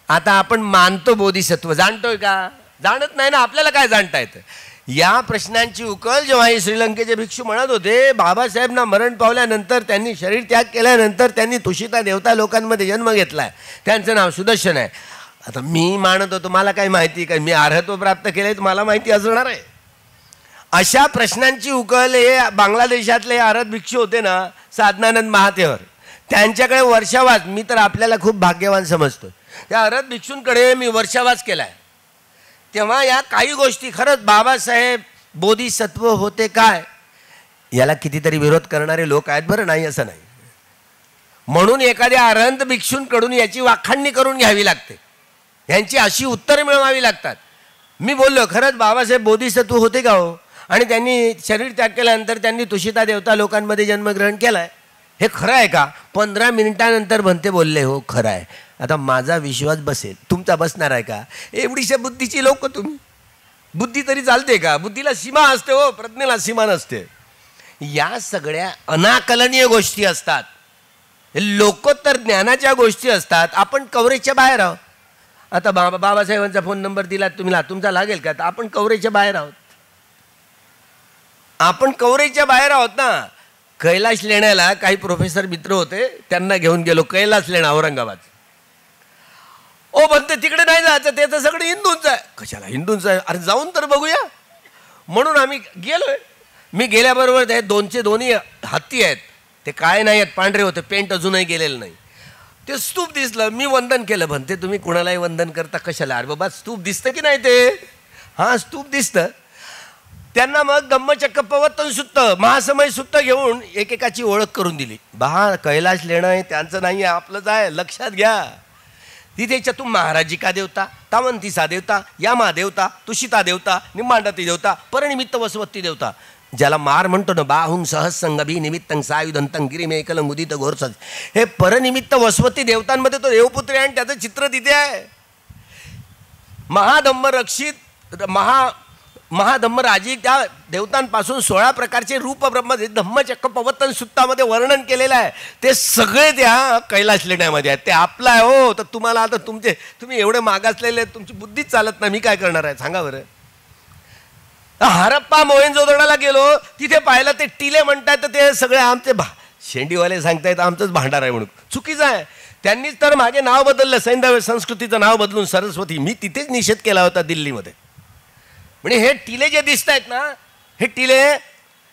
आता आपण मानतो बोधिसत्व, जाणतोय का? जाणत नाही ना. आपल्याला काय जाणता येतं? या प्रश्नांची उकल जेव्हा हे श्रीलंकेचे भिक्षू म्हणत होते, बाबासाहेबांना मरण पावल्यानंतर, त्यांनी शरीर त्याग केल्यानंतर त्यांनी तुषिता देवता लोकांमध्ये जन्म घेतला आहे, त्यांचं नाव सुदर्शन आहे. आता मी मानत होतो, मला काय माहिती, काय मी अर्हत्व प्राप्त केले मला माहिती असणार आहे. अशा प्रश्नांची उकल हे बांगलादेशातले अर्हत भिक्षू होते ना, साधनानंद महातेवर, त्यांच्याकडे वर्षावास, मी तर आपल्याला खूप भाग्यवान समजतो, त्या अर्हत भिक्षूंकडे मी वर्षावास केला आहे. तेव्हा या काही गोष्टी खरंच बाबासाहेब बोधिसत्व होते काय, याला कितीतरी विरोध करणारे लोक आहेत बरं, नाही असं नाही. म्हणून एखाद्या अरहंत भिक्षूंकडून याची वाखाणणी करून घ्यावी लागते, यांची अशी उत्तरं मिळवावी लागतात. मी बोललो खरंच बाबासाहेब बोधिसत्व होते का हो, आणि त्यांनी शरीर त्याग केल्यानंतर त्यांनी तुषिता देवता लोकांमध्ये जन्मग्रहण केलाय, हे खरं आहे का? 15 मिनिटानंतर भंते बोलले हो खरं आहे. आता माझा विश्वास बसेल, तुमचा बसणार आहे का? एवढीशा बुद्धीची लोक तुम्ही, बुद्धी तरी चालते का? बुद्धीला सीमा असते हो, प्रज्ञेला सीमा नसते. या सगळ्या अनाकलनीय गोष्टी असतात, लोकोत्तर ज्ञानाच्या गोष्टी असतात. आपण कव्हरेजच्या बाहेर आहोत. आता बाबासाहेबांचा फोन नंबर दिला तुम्ही, तुमचा लागेल का? तर आपण कव्हरेजच्या बाहेर आहोत, आपण कव्हरेजच्या बाहेर आहोत ना. कैलाश लेण्याला काही प्रोफेसर मित्र होते, त्यांना घेऊन गेलो कैलास लेणा औरंगाबाद. ओ म्हणते तिकडे नाही जायचं, ते तर सगळं हिंदूंचं आहे. कशाला हिंदूंचं आहे? अरे जाऊन तर बघूया. म्हणून आम्ही गेलोय. मी गेल्याबरोबर ते दोन्ही हत्ती आहेत, ते काय नाही आहेत, पांढरे होते, पेंट अजूनही गेलेलं नाही. ते स्तूप दिसलं, मी वंदन केलं. म्हणते तुम्ही कुणालाही वंदन करता कशाला? अरे बाबा स्तूप दिसतं की नाही ते? हां स्तूप दिसतं. त्यांना मग गम्मचक्क पवत्तन सुत्त, महासमय सुत्त घेऊन एकेकाची ओळख करून दिली. कैलाश लेणं आहे त्यांचं नाही आहे, आपलंच आहे, लक्षात घ्या. तिथे चतुम महाराजिका देवता, तावंतीसा देवता, यामा देवता, तुषिता देवता, निम्मांडती देवता, परनिमित्त वसवत्ती देवता, ज्याला मार म्हणतो ना, बाहुं सहस्संगभी निमित्तं सायुधंतं गिरिमेकलं मुदित घोरसज. हे परनिमित्त वसवती देवतांमध्ये तो देवपुत्री आहे आणि त्याचं चित्र तिथे आहे. महाधम्म रक्षित महाधम्म राजी त्या देवतांपासून 16 प्रकारचे रूप ब्रह्म धम्मचक्क पवत्तन सुत्तामध्ये वर्णन केलेलं आहे. ते सगळे त्या कैलाश लेण्यामध्ये आहेत. ते आपलं आहे हो. तर तुम्हाला आता तुम्ही एवढे मागासलेले, तुमची बुद्धीच चालत नाही, मी काय करणार आहे सांगा बरं. हरप्पा मोहेंजोदडोला गेलो, तिथे पाहिलं ते टिले म्हणतात, तर ते सगळे आमचे शेंडीवाले सांगतायत आमचंच भांडार आहे म्हणून. चुकीचं आहे. त्यांनीच तर मागे नाव बदललं, सैंधव संस्कृतीचं नाव बदलून सरस्वती. मी तिथेच निषेध केला होता दिल्लीमध्ये. म्हणजे हे टिले जे दिसत आहेत ना, हे टिले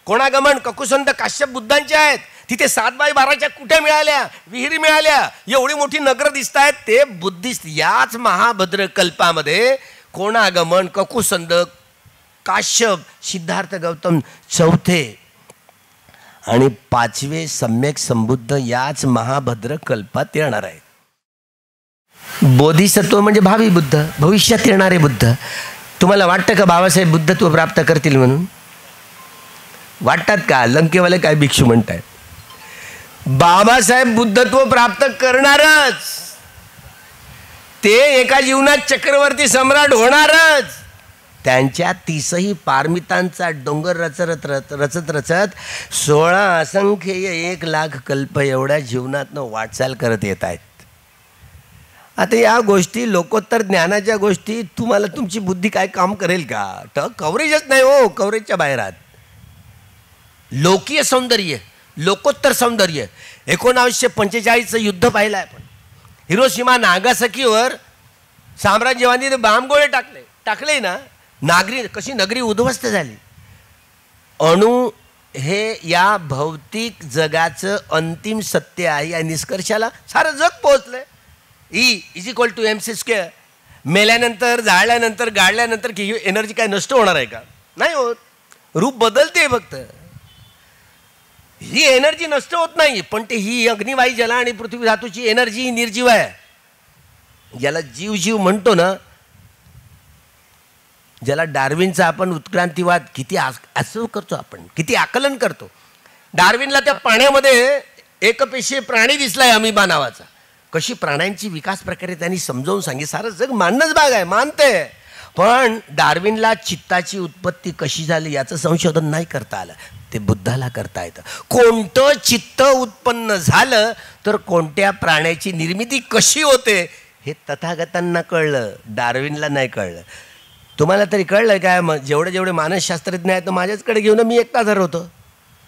कोणागमन ककुसंत काश्यप बुद्धांचे आहेत. तिथे 7x12च्या कुठे मिळाल्या, विहिरी मिळाल्या, एवढी मोठी नगर दिसत आहेत, ते बुद्धिस्ट. याच महाभद्र कल्पामध्ये कोणागमन ककुसंत काश्यप, सिद्धार्थ गौतम चौथे आणि 5वे सम्यक संबुद्ध याच महाभद्र कल्पात येणार आहे. बोधिसत्व म्हणजे भावी बुद्ध, भविष्यात येणारे बुद्ध. तुम्हाला वाटतं का बाबासाहेब बुद्धत्व प्राप्त करतील म्हणून? वाटतात का? लंकेवाले काय भिक्षू म्हणताय? बाबासाहेब बुद्धत्व प्राप्त करणारच. ते एका जीवनात चक्रवर्ती सम्राट होणारच. त्यांच्या 30ही पारमितांचा डोंगर रचत 16 असंख्य 1,00,000 कल्प एवढ्या जीवनातनं वाटचाल करत येत आहेत. आता या गोष्टी, लोकोत्तर ज्ञानाच्या गोष्टी, तुम्हाला तुमची बुद्धी काय काम करेल का? कव्हरेजच नाही हो, कव्हरेजच्या बाहेर आहात. लोकीय सौंदर्य, लोकोत्तर सौंदर्य. 1945चं युद्ध पाहिलं आहे आपण. हिरोशिमा नागासाकीवर साम्राज्यवादीने बांबगोळे टाकले ना, कशी नगरी उद्ध्वस्त झाली. अणु हे या भौतिक जगाचं अंतिम सत्य आहे, या निष्कर्षाला सारं जग पोहोचलंय. E=mc². मेल्यानंतर, जाळल्यानंतर, गाळल्यानंतर की एनर्जी काय नष्ट होणार आहे का? नाही होत. रूप बदलते फक्त. ही एनर्जी नष्ट होत नाही, पण ते ही अग्निवायू जल आणि पृथ्वी धातूची एनर्जी निर्जीव आहे. ज्याला जीव म्हणतो ना, ज्याला डार्विनचा आपण उत्क्रांतीवाद किती असं करतो, आपण किती आकलन करतो. डार्विनला त्या पाण्यामध्ये एकपेशीय प्राणी दिसलाय अमिबा नावाचा. कशी प्राण्यांची विकास प्रकारे त्यांनी समजावून सांगितलं. सारं जग मानणंच भाग आहे, मानते. पण डार्विनला चित्ताची उत्पत्ती कशी झाली याचं संशोधन नाही करता आलं, ते बुद्धाला करता येतं. कोणतं चित्त उत्पन्न झालं तर कोणत्या प्राण्याची निर्मिती कशी होते हे तथागतांना कळलं, डार्विनला नाही कळलं. तुम्हाला तरी कळलं काय? मग जेवढे मानसशास्त्रज्ञ आहेत माझ्याचकडे घेऊन मी एकटाच हरवतो.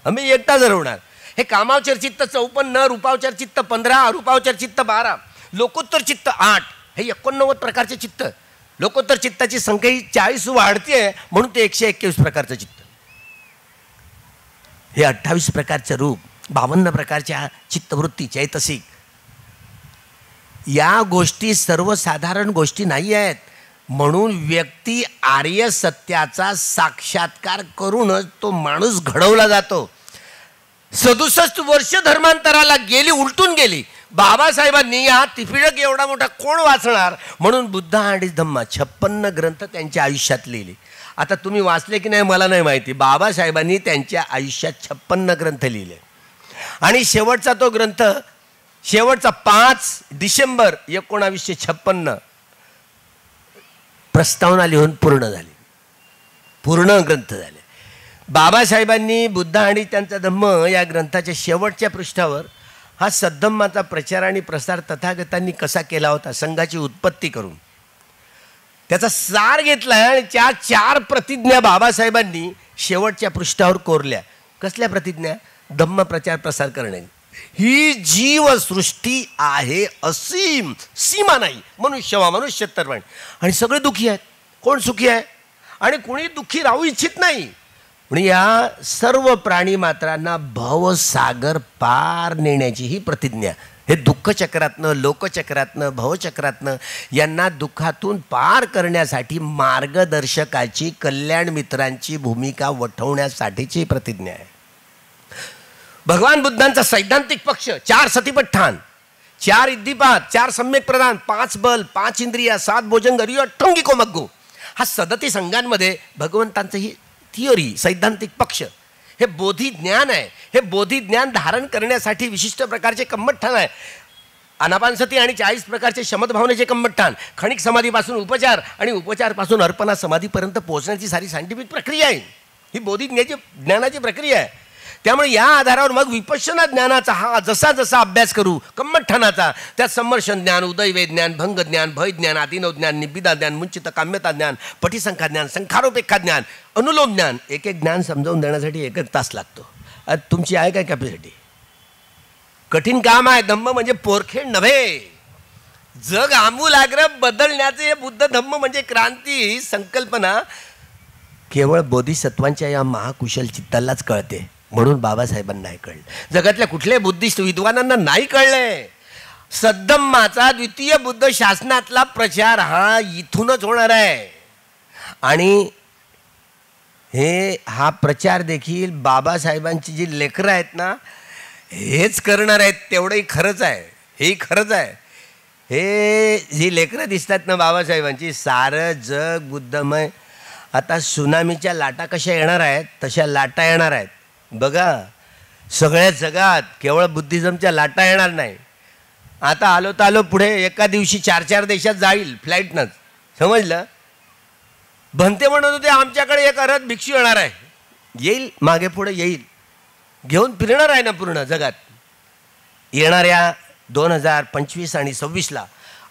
मी एकटाच हरवणार. हे कामावचर चित्त 54, रूपावचर चित्त 15, अरूपावचर चित्त 12, लोकोत्तर चित्त 8, हे 89 प्रकारचे चित्त. लोकोत्तर चित्ताची संख्या ही 40 वाढते म्हणून ते 121 प्रकारचं चित्त. हे 28 प्रकारचं रूप, 52 प्रकारच्या चित्तवृत्ती, चैतसिक. या गोष्टी सर्वसाधारण गोष्टी नाही आहेत. म्हणून व्यक्ती आर्य सत्याचा साक्षात्कार करूनच तो माणूस घडवला जातो. 67 वर्ष धर्मांतराला गेली, उलटून गेली. बाबासाहेबांनी हा त्रिपिटक एवढा मोठा कोण वाचणार म्हणून बुद्ध आणि धम्मा 56 ग्रंथ त्यांच्या आयुष्यात लिहिले. आता तुम्ही वाचले की नाही मला नाही माहिती. बाबासाहेबांनी त्यांच्या आयुष्यात 56 ग्रंथ लिहिले आणि शेवटचा तो ग्रंथ, शेवटचा 5 डिसेंबर 1956 प्रस्तावना लिहून पूर्ण झाली, पूर्ण ग्रंथ झाले. बाबासाहेबांनी बुद्ध आणि त्यांचा धम्म या ग्रंथाच्या शेवटच्या पृष्ठावर हा सद्धम्माचा प्रचार आणि प्रसार तथागतांनी कसा केला होता, संघाची उत्पत्ती करून त्याचा सार घेतला आणि 4 प्रतिज्ञा बाबासाहेबांनी शेवटच्या पृष्ठावर कोरल्या. कसल्या प्रतिज्ञा? धम्म प्रचार प्रसार करणे. ही जीवसृष्टी आहे असीम, सीमा नाही. मनुष्य तर आणि सगळे दुःखी आहेत. कोण सुखी आहे? आणि कोणी दुःखी राहू इच्छित नाही. पण या सर्व प्राणी मात्रांना भवसागर पार नेण्याची ही प्रतिज्ञा. हे दुःखचक्रातनं, लोकचक्रातनं, भवचक्रातनं यांना दुःखातून पार करण्यासाठी मार्गदर्शकाची, कल्याण मित्रांची भूमिका वठवण्यासाठीची प्रतिज्ञा आहे. भगवान बुद्धांचा सैद्धांतिक पक्ष 4 सतिपट्ठान, 4 इद्दीपाद, 4 सम्यक प्रदान, 5 बल, 5 इंद्रिया, 7 भोजंग, 8 मग्गो. हा 37 संघांमध्ये भगवंतांचं ही थिअरी, सैद्धांतिक पक्ष, हे बोधी ज्ञान आहे. हे बोधी ज्ञान धारण करण्यासाठी विशिष्ट प्रकारचे कम्मठ्ठान आहे. आनापानसती आणि 40 प्रकारचे शमदभावनेचे कम्मठ्ठान, खणिक समाधीपासून उपचार आणि उपचारपासून अर्पणा समाधीपर्यंत पोहोचण्याची सारी सायंटिफिक प्रक्रिया आहे. ही बोधी ज्ञानाची प्रक्रिया आहे. त्यामुळे या आधारावर मग विपश्यना ज्ञानाचा हा जसा जसा अभ्यास करू कम्मठ्ठानाचा, त्यात सम्मर्शन ज्ञान, उदयवेद ज्ञान, भंग ज्ञान, भय ज्ञान, आदिनव ज्ञान, निब्बिदा ज्ञान, मुंचित काम्यता ज्ञान, पटिसंख्या ज्ञान, संखारोपेक्षा ज्ञान, अनुलोम ज्ञान, एक ज्ञान समजावून देण्यासाठी 1 तास लागतो. तुमची आहे काय कॅपॅसिटी? कठीण काम आहे. धम्म म्हणजे पोरखेड नव्हे. जग आमूलाग्र बदलण्याचे हे बुद्ध धम्म म्हणजे क्रांती ही संकल्पना केवळ बोधिसत्वांच्या या महाकुशल चित्तालाच कळते. म्हणून बाबासाहेबांना नाही कळलं. जगातल्या कुठल्याही बुद्धिस्ट विद्वानांना नाही कळलंय. सद्धम्माचा द्वितीय बुद्ध शासनातला प्रचार हा इथूनच होणार आहे. आणि हा प्रचार देखील बाबासाहेबांची जी लेकरं आहेत ना हेच करणार आहेत. तेवढंही खरंच आहे. हेही खरंच आहे. हे जी लेकरं दिसतात ना बाबासाहेबांची, सारं जग बुद्धमय. आता सुनामीच्या लाटा कशा येणार आहेत तशा लाटा येणार आहेत. बघा, सगळ्या जगात केवळ बुद्धिझमच्या लाटा येणार नाही. आता आलो तर आलो पुढे एका दिवशी 4 देशात जाईल फ्लाईटनंच. समजलं? भंते म्हणत होते आमच्याकडे एक अरहत भिक्षू येणार आहे. येईल, मागे पुढे येईल, घेऊन फिरणार आहे ना पूर्ण जगात. येणाऱ्या 2025 आणि 26ला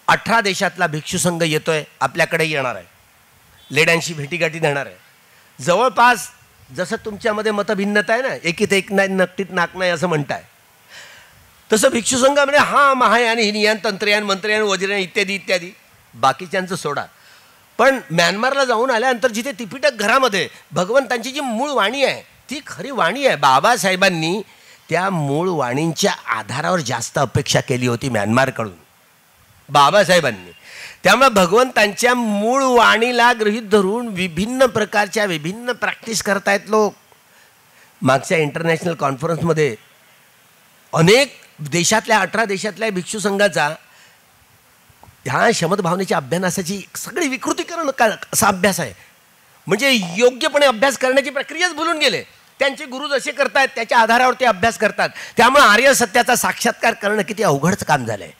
18 देशातला भिक्षू संघ येतोय, आपल्याकडे येणार आहे. लेड्यांशी भेटीगाठी देणार आहे. जवळपास जसं तुमच्यामध्ये मतभिन्नता आहे ना, एकीत एक नाही नक्कीत नाक नाही असं म्हणताय, तसं भिक्षू संघामध्ये हा महायान, हिनयान, तंत्रयान, मंत्रयान, वज्रयान इत्यादी इत्यादी बाकीच्यांचं सोडा. पण म्यानमारला जाऊन आल्यानंतर जिथे त्रिपिटक घरामध्ये भगवंतांची जी मूळ वाणी आहे ती खरी वाणी आहे. बाबासाहेबांनी त्या मूळ वाणींच्या आधारावर जास्त अपेक्षा केली होती म्यानमारकडून बाबासाहेबांनी. त्यामुळे भगवंतांच्या मूळ वाणीला गृहीत धरून विभिन्न प्रकारच्या विभिन्न प्रॅक्टिस करतायत लोक. मागच्या इंटरनॅशनल कॉन्फरन्समध्ये अनेक देशातल्या 18 देशातल्या भिक्षू संघाचा ह्या शमदभावनेच्या अभ्यासाची सगळी विकृतीकरण असा अभ्यास आहे. म्हणजे योग्यपणे अभ्यास करण्याची प्रक्रियाच भुलून गेले. त्यांचे गुरु जसे करतायत त्याच्या आधारावर ते अभ्यास करतात. त्यामुळे आर्य सत्याचा साक्षात्कार करणं किती अवघडच काम झालं आहे,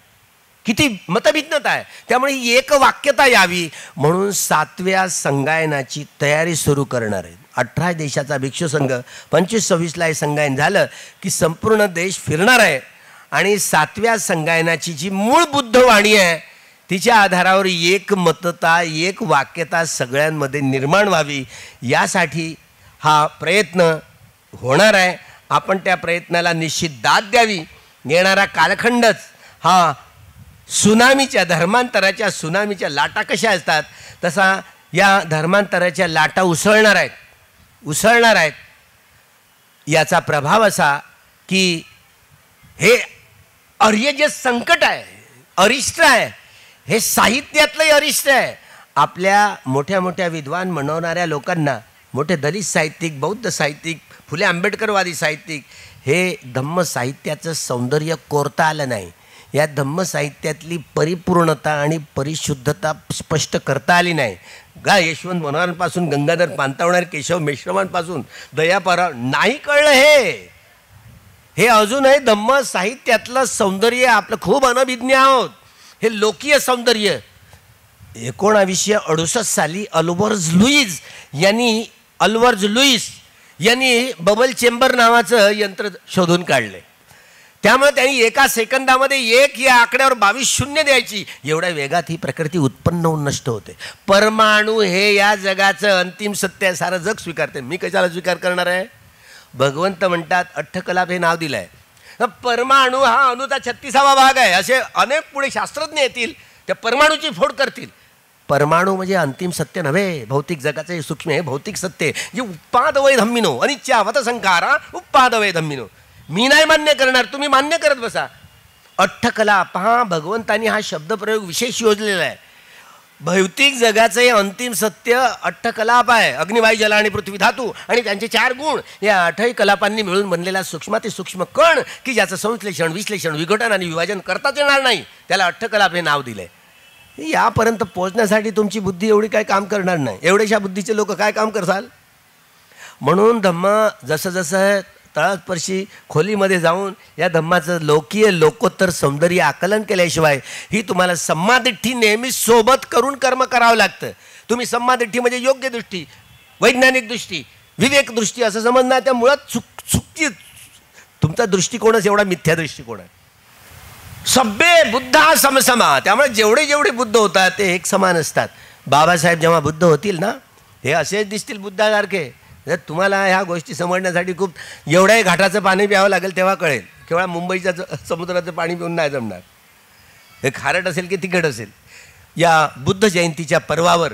किती मतभिन्नता आहे. त्यामुळे ही एक वाक्यता यावी म्हणून 7व्या संगायनाची तयारी सुरू करणार आहे. 18 देशाचा भिक्षू संघ 25-26ला हे संगायन झालं की संपूर्ण देश फिरणार आहे. आणि 7व्या संगायनाची जी मूळ बुद्धवाणी आहे तिच्या आधारावर एकमतता, एक वाक्यता सगळ्यांमध्ये निर्माण व्हावी, यासाठी हा प्रयत्न होणार आहे. आपण त्या प्रयत्नाला निश्चित दाद द्यावी. येणारा कालखंडच हा सुनामीच्या, धर्मांतराच्या सुनामीच्या लाटा कशा असतात तसा या धर्मांतराच्या लाटा उसळणार आहेत. याचा प्रभाव असा की हे अर्य जे संकट आहे, अरिष्ट आहे, हे साहित्यातलंही अरिष्ट आहे. आपल्या मोठ्या मोठ्या विद्वान म्हणवणाऱ्या लोकांना, मोठे दलित साहित्यिक, बौद्ध साहित्यिक, फुले आंबेडकरवादी साहित्यिक, हे धम्म साहित्याचं सौंदर्य कोरता आलं नाही. या धम्म साहित्यातली परिपूर्णता आणि परिशुद्धता स्पष्ट करता आली नाही. यशवंत मनोहरांपासून गंगाधर पांतावणार, केशव मेश्रामांपासून दयापाराव नाही कळलं. हे अजूनही धम्म साहित्यातलं सौंदर्य आपलं खूप अनभिज्ञ आहोत. हे लोकीय सौंदर्य 1968 साली अल्वर्ज लुईस यांनी बबल चेंबर नावाचं यंत्र शोधून काढले. त्यामुळे त्यांनी एका सेकंदामध्ये 1 या आकड्यावर 22 शून्य द्यायची. एवढ्या वेगात ही प्रकृती उत्पन्न होऊन नष्ट होते. परमाणू हे या जगाचं अंतिम सत्य आहे. सारं जग स्वीकारते. मी कशाला स्वीकार करणार आहे? भगवंत म्हणतात, अठ्ठकलाप हे नाव दिलं आहे. परमाणू हा अणूचा 36वा भाग आहे. असे अनेक पुढे शास्त्रज्ञ येतील, त्या परमाणूची फोड करतील. परमाणू म्हणजे अंतिम सत्य नव्हे, भौतिक जगाचं हे सूक्ष्म हे भौतिक सत्य जे उपादवय धम्मिनो अनिच्छावत संकारा उपादवय धम्मिनो. मी नाही मान्य करणार, तुम्ही मान्य करत बसा. अठ्ठकलाप, पहा भगवंतांनी हा शब्दप्रयोग विशेष योजलेला आहे. भौतिक जगाचं हे अंतिम सत्य अठ्ठकलाप आहे. अग्नी, वायू, जल आणि पृथ्वी धातू आणि त्यांचे 4 गुण या 8ही कलापांनी मिळून बनलेला सूक्ष्माती सूक्ष्म कण की ज्याचं संश्लेषण, विश्लेषण, विघटन आणि विभाजन करताच येणार नाही, त्याला अठ्ठकलाप हे नाव दिलंय. यापर्यंत पोहोचण्यासाठी तुमची बुद्धी एवढी काय काम करणार नाही. एवढ्याशा बुद्धीचे लोक काय काम करसाल? म्हणून धम्म जसं जसं तळस्पर्शी खोलीमध्ये जाऊन या धम्माचं लोकीय लोकोत्तर सौंदर्य आकलन केल्याशिवाय ही तुम्हाला सम्मादिठ्ठी नेहमी सोबत करून कर्म करावं लागतं. तुम्ही सम्मादिठ्ठी म्हणजे योग्य दृष्टी, वैज्ञानिक दृष्टी, विवेक दृष्टी असं समजणार, त्या मुळात चुकी. तुमचा दृष्टिकोनच एवढा मिथ्या दृष्टिकोन आहे. सभ्य बुद्धा समसमा. त्यामुळे जेवढे जेवढे बुद्ध होतात ते एक समान असतात. बाबासाहेब जेव्हा बुद्ध होतील ना, हे असेच दिसतील बुद्धासारखे. जर तुम्हाला ह्या गोष्टी समजण्यासाठी खूप एवढ्याही घाटाचं पाणी प्यावं लागेल तेव्हा कळेल. केवळ मुंबईच्या समुद्राचं पाणी पिऊन नाही जमणार. हे खारट असेल की तिखट असेल. या बुद्ध जयंतीच्या पर्वावर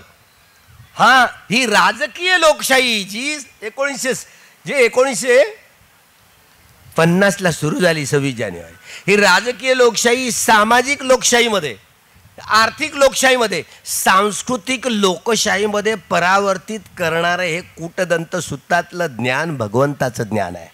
ही राजकीय लोकशाही जी 1950ला सुरू झाली 26 जानेवारी, ही राजकीय लोकशाही सामाजिक लोकशाहीमध्ये, आर्थिक लोकशाहीमध्ये, सांस्कृतिक लोकशाहीमध्ये परावर्तित करणारं हे कूटदंत सूत्रातलं ज्ञान भगवंताचं ज्ञान आहे.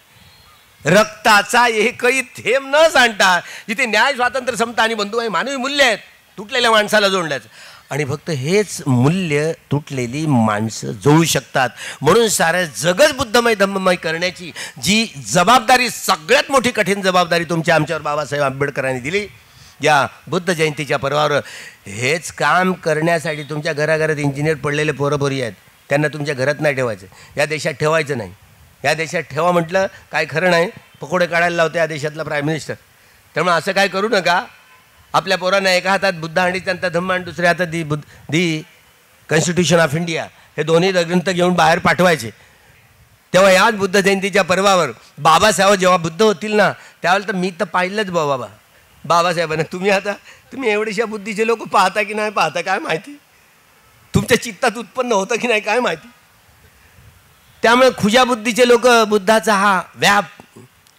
रक्ताचा एकही थेंब न सांडता जिथे न्याय, स्वातंत्र्य, समता आणि बंधुभाई मानवी मूल्य आहेत तुटलेल्या माणसाला जोडल्याचं. आणि फक्त हेच मूल्य तुटलेली माणसं जोडू शकतात. म्हणून साऱ्या जगच बुद्धमय धम्ममय करण्याची जी जबाबदारी, सगळ्यात मोठी कठीण जबाबदारी तुमच्या आमच्यावर बाबासाहेब आंबेडकरांनी दिली, या बुद्ध जयंतीच्या पर्वावर हेच काम करण्यासाठी तुमच्या घराघरात इंजिनियर पडलेले पोरंपोरी आहेत. त्यांना तुमच्या घरात नाही ठेवायचं, या देशात ठेवायचं नाही. या देशात ठेवा म्हटलं काय खरं नाही, पकोडे काढायला लावते या देशातला प्राईम मिनिस्टर. त्यामुळे असं काय करू नका. आपल्या पोरांना एका हातात बुद्ध आणि त्यांचा धम्म आणि दुसऱ्या हातात दी कॉन्स्टिट्यूशन ऑफ इंडिया, हे दोन्ही ग्रंथ घेऊन बाहेर पाठवायचे. तेव्हा याच बुद्ध जयंतीच्या पर्वावर बाबासाहेब जेव्हा बुद्ध होतील ना, त्यावेळेला तर मी तर पाहिलंच बाबासाहेबांना. तुम्ही एवढ्याशा बुद्धीचे लोक पाहता की नाही पाहता काय माहिती, तुमच्या चित्तात उत्पन्न होतं की नाही काय माहिती. त्यामुळे खुजा बुद्धीचे लोक बुद्धाचा हा व्याप,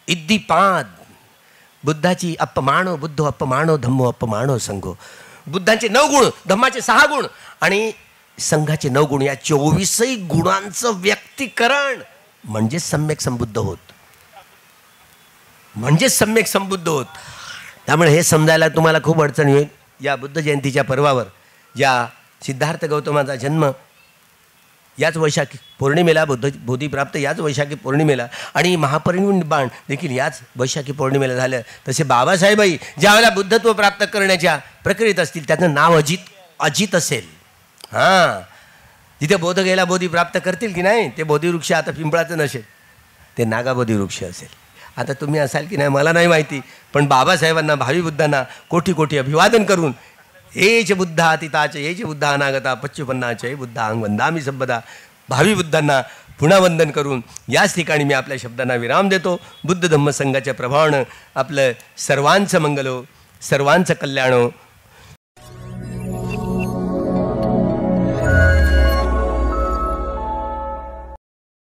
इद्दीपाद, बुद्धाची अपमानो, बुद्धो अपमानो, धम्मो अपमानो, संघो. बुद्धांचे 9 गुण, धम्माचे 6 गुण आणि संघाचे 9 गुण, या 24ही गुणांचं व्यक्तीकरण म्हणजे सम्यक संबुद्ध होत, त्यामुळे हे समजायला तुम्हाला खूप अडचण येईल. या बुद्ध जयंतीच्या पर्वावर ज्या सिद्धार्थ गौतमाचा जन्म याच वैशाखी पौर्णिमेला, बोधिप्राप्त याच वैशाखी पौर्णिमेला आणि महापरिनिर्वाण देखील याच वैशाखी पौर्णिमेला झालं, तसे बाबासाहेबही ज्यावेळेला बुद्धत्व प्राप्त करण्याच्या प्रक्रियेत असतील त्याचं नाव अजित असेल. जिथे बोध गेला बोधी प्राप्त करतील की नाही, ते बोधिवृक्ष आता पिंपळाचं नसेल, ते नागाबोधी वृक्ष असेल. आता तुम्ही असाल की नाही मला नाही माहिती, पण बाबासाहेबांना, भावी बुद्धांना कोटी कोटी अभिवादन करून हे च बुद्धातीताच हे च बुद्धा अनागता पच्चुपन्नाच हे बुद्धांग वंदामी संपदा. भावी बुद्धांना पुन्हा वंदन करून याच ठिकाणी मी आपल्या शब्दांना विराम देतो. बुद्ध धम्म संघाच्या प्रभावानं आपलं सर्वांचं मंगलो, सर्वांचं कल्याणो.